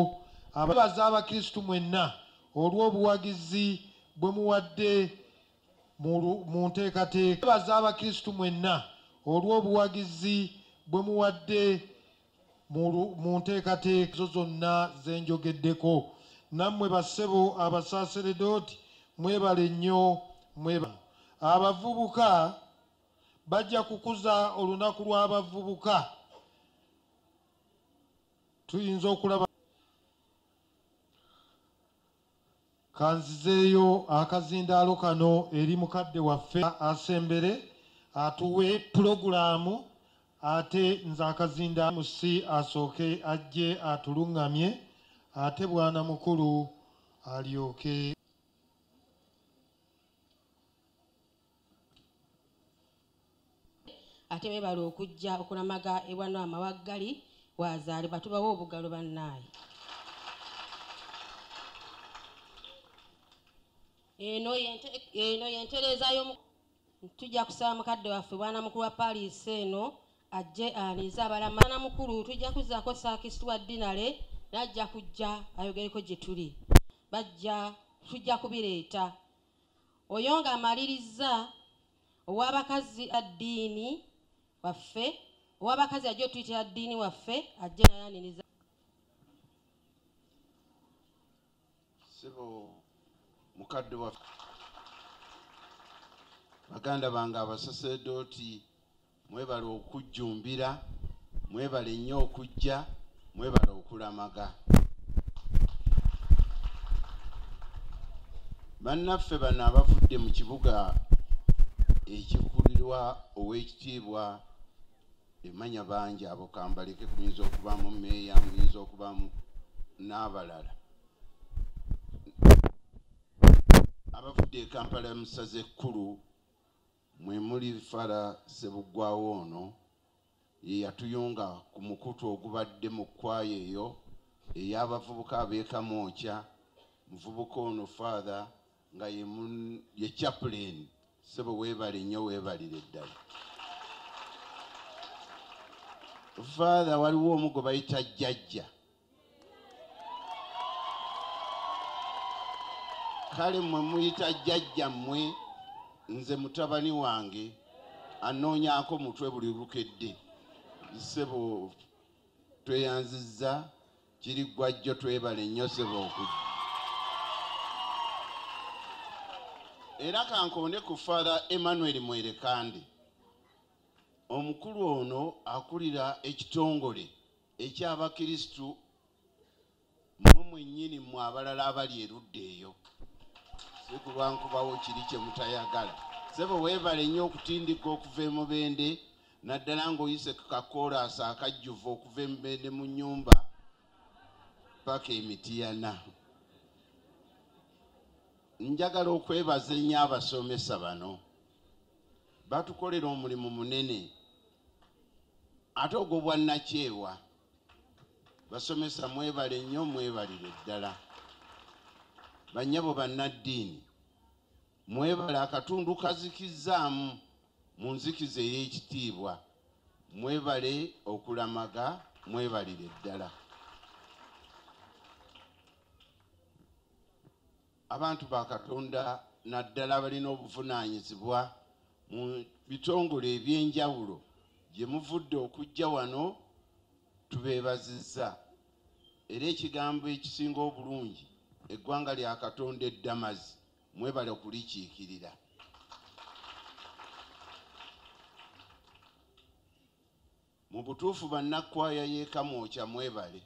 ababaza abakristu mwenna olw'obuwagizi bwe muwadde mu nteekateeka ababaza abakristu mwenna olw'obuwagizi bwe muwadde mu nteekateeka zo zonna zenjogeddeko nammwe bassebo abasaaseredooti mwebale nnyo mwebale abavubuka bajja kukuza olunaku lw'abavubuka tuyinza okulaba kanzizeeyo akazindaalo kano eri mukadde waffe asembere atuwe pulogulaamu ate nze akazindaalo si asooke ajje atuluŋŋamye ate bwana mukulu alyoke ate beebala okujja okulamaga ewa Nowa Mawagali wazaalibwa tubawa obugalo bannaaye. Eno yentereza tujja kusaba mukadde waffe bwana mukulu wa Paris eno ajje anize abalama. Bwana mukulu tujja kuzaako saakisitwa wa dinale najja kujja ayogereko gye tuli tujja kubireeta oyo nga amaliriza ow'abakazi addiini waffe ow'abakazi ajja otuyitira addiini waffe ajje nayaniriza sebo mukadde waffe baganda bange abasaseredooti mwebale okujjumbira mwebale nnyo okujja mwebale okulamaga bannaffe bano abavudde mu kibuga ekikulirwa ow'ekitiibwa emanya bangi abo kambaleke kuyinza okubamu meeya muyinza okubamu n'abalala abavudde e Kampala mu ssaza ekkulu mwe muli Fara Sebuggwawo ono ye yatuyunga ku mukutu ogubadde mu kwaya eyo ey'abavubuka ab'ekamwokya muvubuka ono Father nga ye chaplain sebo weebale nnyo weebalire ddala Father waliwo omu gwe bayita jjajja kale mmwe muyita jjajja mmwe nze mutabani wange anoonyaako mutwe buli lukedde sebo tweyanzizza kiri gwajjo twebale nnyo sebo okujja era kankonde ku Father Emmanuel Mwerekande omukulu ono akulira ekitongole eky'abakristu mmwe mwennyini mmwe abalala abali erudda eyo si kulwankubawo kiri kye mutayagala sebo weebale nnyo okutindika okuva e Mubende naddala ng'oyise ku kakoolaasi akajjuvu okuva embende mu nnyumba paka emitiyana. Njagala okwebaza ennyo abasomesa bano, batukolera omulimu munene ate ogwo bwannakyewa. Basomesa mwebale nnyo, mwebalire ddala. Bannyabo bannaddiini mwebale, akatundu kazikizzaamu mu nzikiza ey'ekitiibwa. Mwebale okulamaga, mwebalire ddala. Abantu ba Katonda naddala balina obuvunaanyizibwa mu bitongole eby'enjawulo gye muvudde okujja wano, tubeebazizza. Era ekigambo ekisinga obulungi, eggwanga lya Katonda eddamazi, mwebale okulikiikirira. Mu butuufu bannakwaya y'ekamwokya mwebale.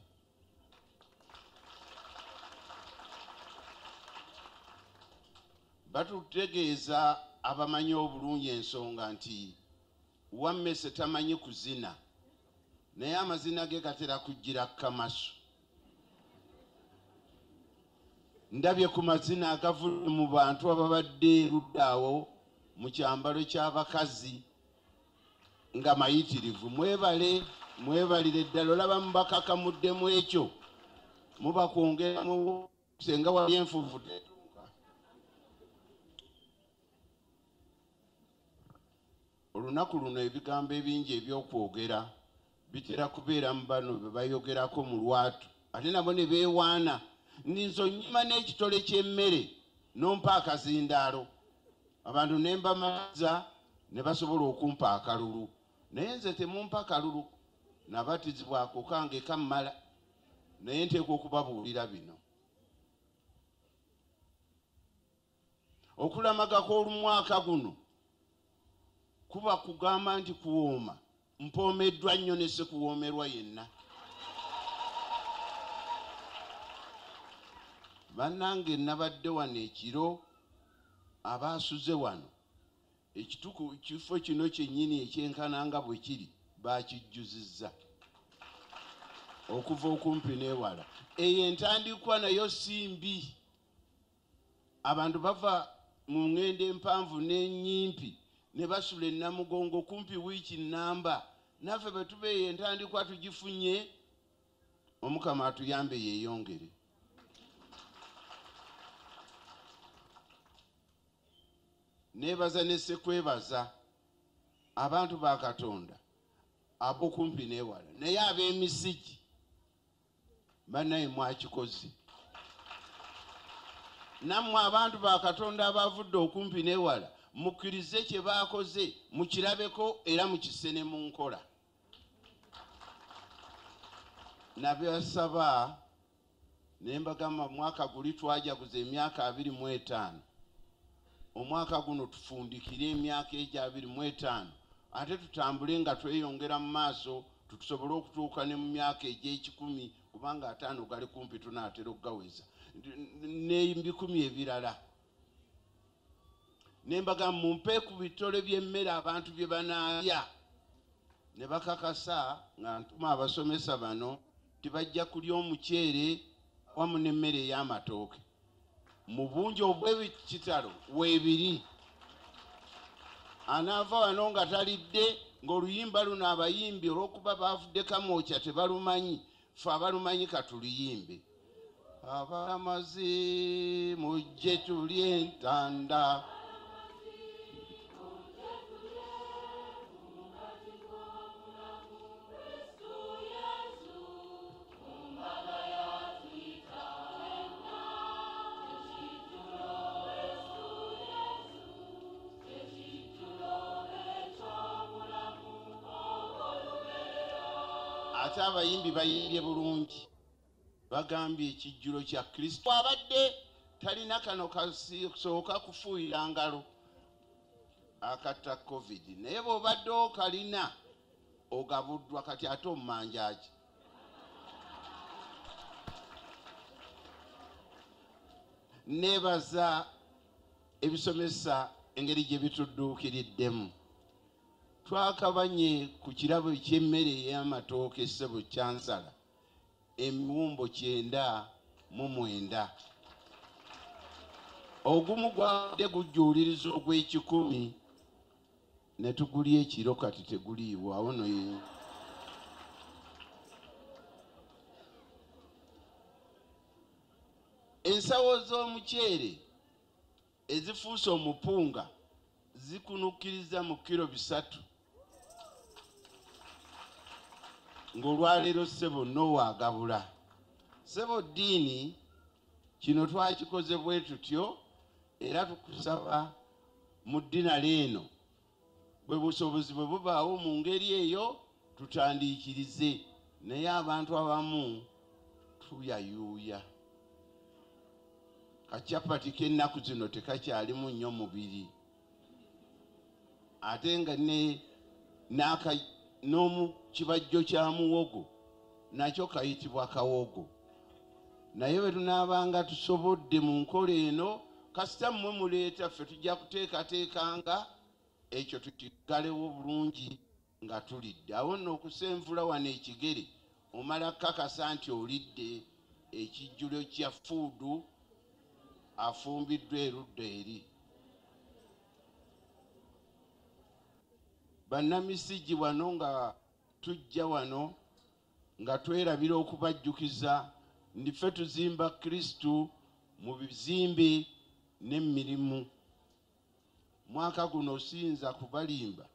Batutegeeza abamanyi obulungi ensonga nti wammese tamanyi kuzina, naye amazina ge gatera kujjira Kamasu. Ndabye ku mazina agavudde mu bantu ababadde erudda mu kyambalo ky'abakazi nga mayitirivu. Mwebale, mwebalire ddala. Olaba mubakakamuddemu ekyo, mubakwongeramu senga wali enfuufu tetuuka. Olunaku luno ebigambo ebingi ebyokwogera bitera kubeera mu bano be bayogerako mu lwatu, ate nabo ne beewaana. Nzo nnyima n'ekitole ky'emmere nompa akazindaalo, abantu ne mbamaliza ne basobola okumpa akalulu, naye nze temumpa kalulu. Nabatizibwako kange kammala, naye nteekwa okubabuulira bino. Okulamaga kw'olumwaka guno kuba kugamba nti kuwooma, mpoomeddwa nnyo ne sekuwoomerwa yenna. Bannange nabadde wano ekiro, abaasuze wano ekifo kino kyennyini ekyenkana nga bwe kiri bakijjuzizza okuva okumpi n'ewala. Eyo entandikwa nayo simbi. Abantu bava mu ngendo empanvu n'ennyimpi ne basula e Namugongo kumpi wiiki nnamba. Naffe bwe tubeeyo entandikwa tugifunye, Omukama atuyambe yeeyongere. Nebaza ne sekwebaza abantu ba Katonda ab'okumpi n'ewala, naye ab'emisigi bannaye mwakikoze. Nammwe abantu ba Katonda abavudde okumpi n'ewala, mukkirize kye baakoze, mukirabeko era mukisse ne mu nkola. Nabasaba ne mbagamba mwaka guli twajaguza emyaka 25. Omwaka guno tufundikire emyaka egyo 25, ate tutambule nga tweyongera mu maaso tusobole okutuuka ne mu myaka egy'ekikumi, kubanga 5 gali kumpi tunaatera okugaweza n'ebikumi ebirala. Ne mbagamba mumpe ku bitole by'emmere abantu bye banaalya. Ne bakakasa nga ntuma abasomesa bano tibajja kulya omuceere wamu n'emmere ey'amatooke. Mu bungi obw'ekitalo weebiri. Anaava wano nga talidde, ng'oluyimba luno abayimbi olw'okuba baavudde Kamwokya tebalumanyi, ffe abalumanyi katuluyimbe. Abalamazi mujje tulye entanda, ate abayimbi bayimbye bulungi. Bagambye ekijjulo kya Kristo. Abadde talina kano kasooka kufuuyira ngalo akatta COVID, naye bw'obadde okalina ogabuddwa kati ate omumanja ki. Nebaza ebisomesa engeri gye bitudduukiriddemu. twakabanye ku kirabo ky'emmere ey'amatooke ssebo kyansala emiwumbo 99 ogumu gwadde gujjuuliriza ogw'ekikumi ne tugulya ekiro kati teguliibwa awo no ensawo z'omuceere ezifuuse omupunga zikunukkiriza mu kiro 3 ng'olwaleero ssebo n'owaagabula ssebo ddiini kino twakikoze bwe tutyo era tukusaba mu ddinale eno bwe busobozi bwe bubaawo mu ngeri eyo tutandiikirize naye abantu abamu tuyayuuya kacapati k'ennaku zino tekakyalimu nnyo mubiri ate nga n'omu kibajjo kya muwogo nakyo kayitibwa kawogo naye bwe tunaabanga tusobodde mu nkola eno kasita mmwe muleeta ffe tujja kuteekateekanga ekyo tukigalewo bulungi nga tulidde awo nno okusenvula wano ekigere omala kakasa nti olidde ekijjulo kya fuudu afumbiddwa erudda eri bannamisigi wano nga tujja wano nga twerabira okubajjukiza ndife tuzimba Kristu mu bizimbe n'emirimu mwaka guno siyinza kubalimba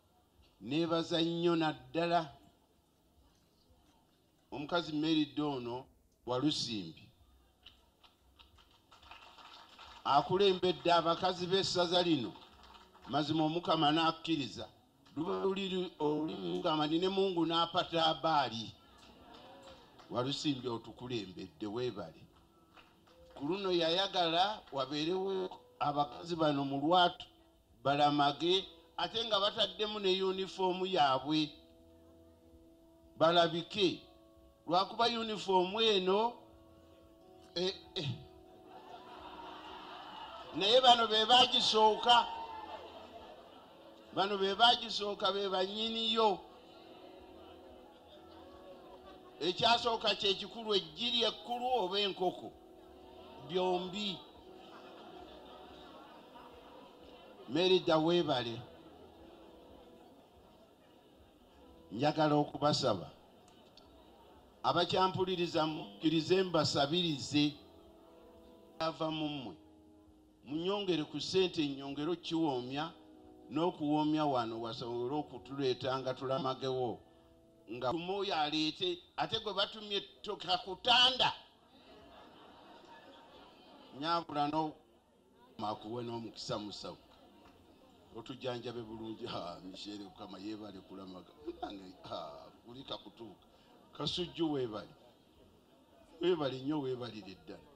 neebaza nnyo naddala omukazi Mary Dono Walusimbi akulembedde abakazi b'essaza lino mazima Omukama n'akkiriza luli Mukama ne Mungu n'apata abaali Walusimbi otukulembedde weebale ku luno yayagala wabeerewo abakazi bano mu lwatu balamage ate nga bataddemu ne yunifoomu yaabwe balabike lwakuba yunifoomu eno naye bano be bagisooka be bannyiniyo ekyasooka kyekikulu ejjiri ekkulu oba enkoko byombi Merida weebale njagala okubasaba abakyampuliriza mukkirize mbasabirize ava mu mmwe munyongere ku ssente ennyongero kiwoomya n'okuwoomya wano wasobole okutuleetanga tulamagewo nga tumoyo aleete ate gwe batumye tokakutanda nyabula n'omakuwe n'omukisa musawo otujanjabe bulungi Michelle Mukama yeebale kulamaga kulika kutuuka Kasujju weebale nnyo weebalire ddala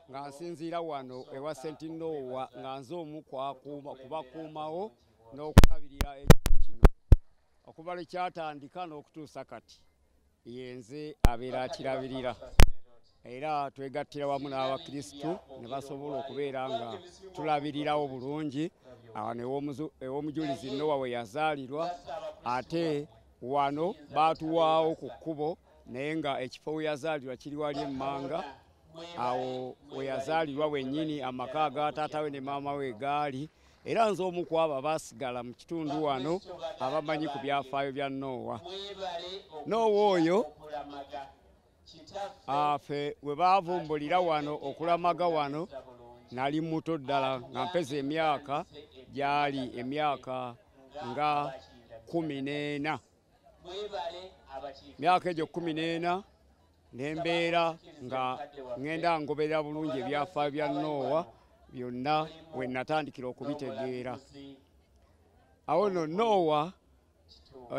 nga nsinziira wano ewa St. Noah nga nze omu kubakuumawo n'okulabirira ekyo kino okuva lwe kyatandika n'okutuusa kati yenze abeera akirabirira era twegattira wamu n'abakristu ne basobola okubeera nga tulabirirawo bulungi ew'omujulizi Nowa we yazaalirwa ate wano baatuwaawo ku kkubo naye nga ekifo we yazaalirwa kiri wali emmanga awo we yazaalirwa wennyini amaka ga taata we ne maama we gaali era nze omu ku abo abaasigala mu kitundu wano abamanyi ku byafaayo bya Nowa. Nowa oyo ffe we baavumbulira wano okulamaga wano nali muto ddala nga mpeza emyaka gyali emyaka nga 14. myaka egyo 14 nembeera nga ngenda ngoberera bulungi ebyafaayo bya Nowa byonna we natandikira okubitegeera. Awo nno Nowa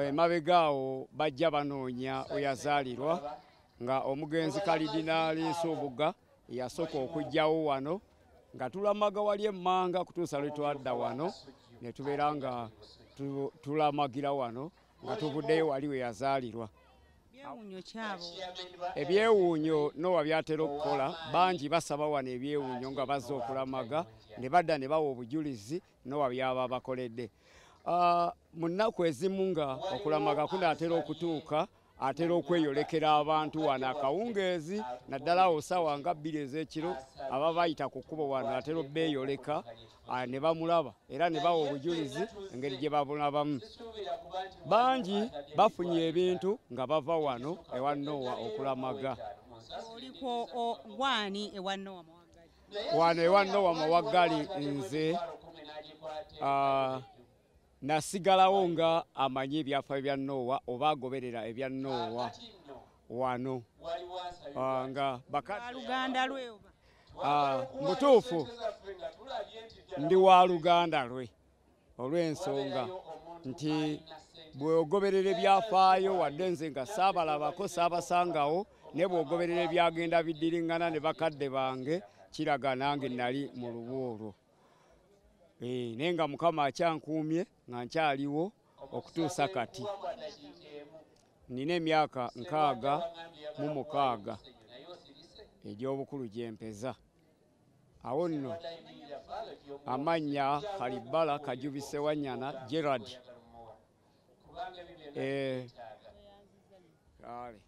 emabega awo bajja banoonya we yazaalirwa nga omugenzi Kalidinaali Nsubuga yasooka okujjawo wano nga tulamaga wali emmanga kutuusa lwe twadda wano ne tubeera nga tulamagira wano nga tuvuddeyo wali we yazaalirwa. Ebyewuunyo Nowa byatera okukola bangi basaba wano ebyewuunyo nga bazze okulamaga ne badda ne bawa obujulizi Nowa byaba bakoledde. Mu nnaku ezimu nga okulamaga kunaatera okutuuka atera okweyolekera abantu wano akawungeezi naddala awo ssaawa nga 2 ez'ekiro aba bayita ku kkubo wano atera obbeeyoleka ne bamulaba era ne bawa obujulizi engeri gye babulabamu. Bangi bafunye ebintu nga bava wano ewa Nowa okulamaga. Wano ewa Nowa Mawaggali nze nasigalawo nga amanyi ebyafaayo bya Nowa oba agoberera ebya Nowa wano nga Luganda lwe mutuufu ndi wa luganda lwe olw'ensonga nti bw'ogoberera ebyafaayo wadde nze nga saabalabako saabasangawo ne bw'ogoberera ebyagenda biddiriŋŋana ne bakadde bange kiraga nange nali mu lubu olwo. Naye nga Mukama akyankuumye nga nkyaliwo okutuusa kati. Nina emyaka 66 egy'obukulu gye mpeza. Awo nno amannya Kalibala Kajubise Wanyana Gerard. Kale.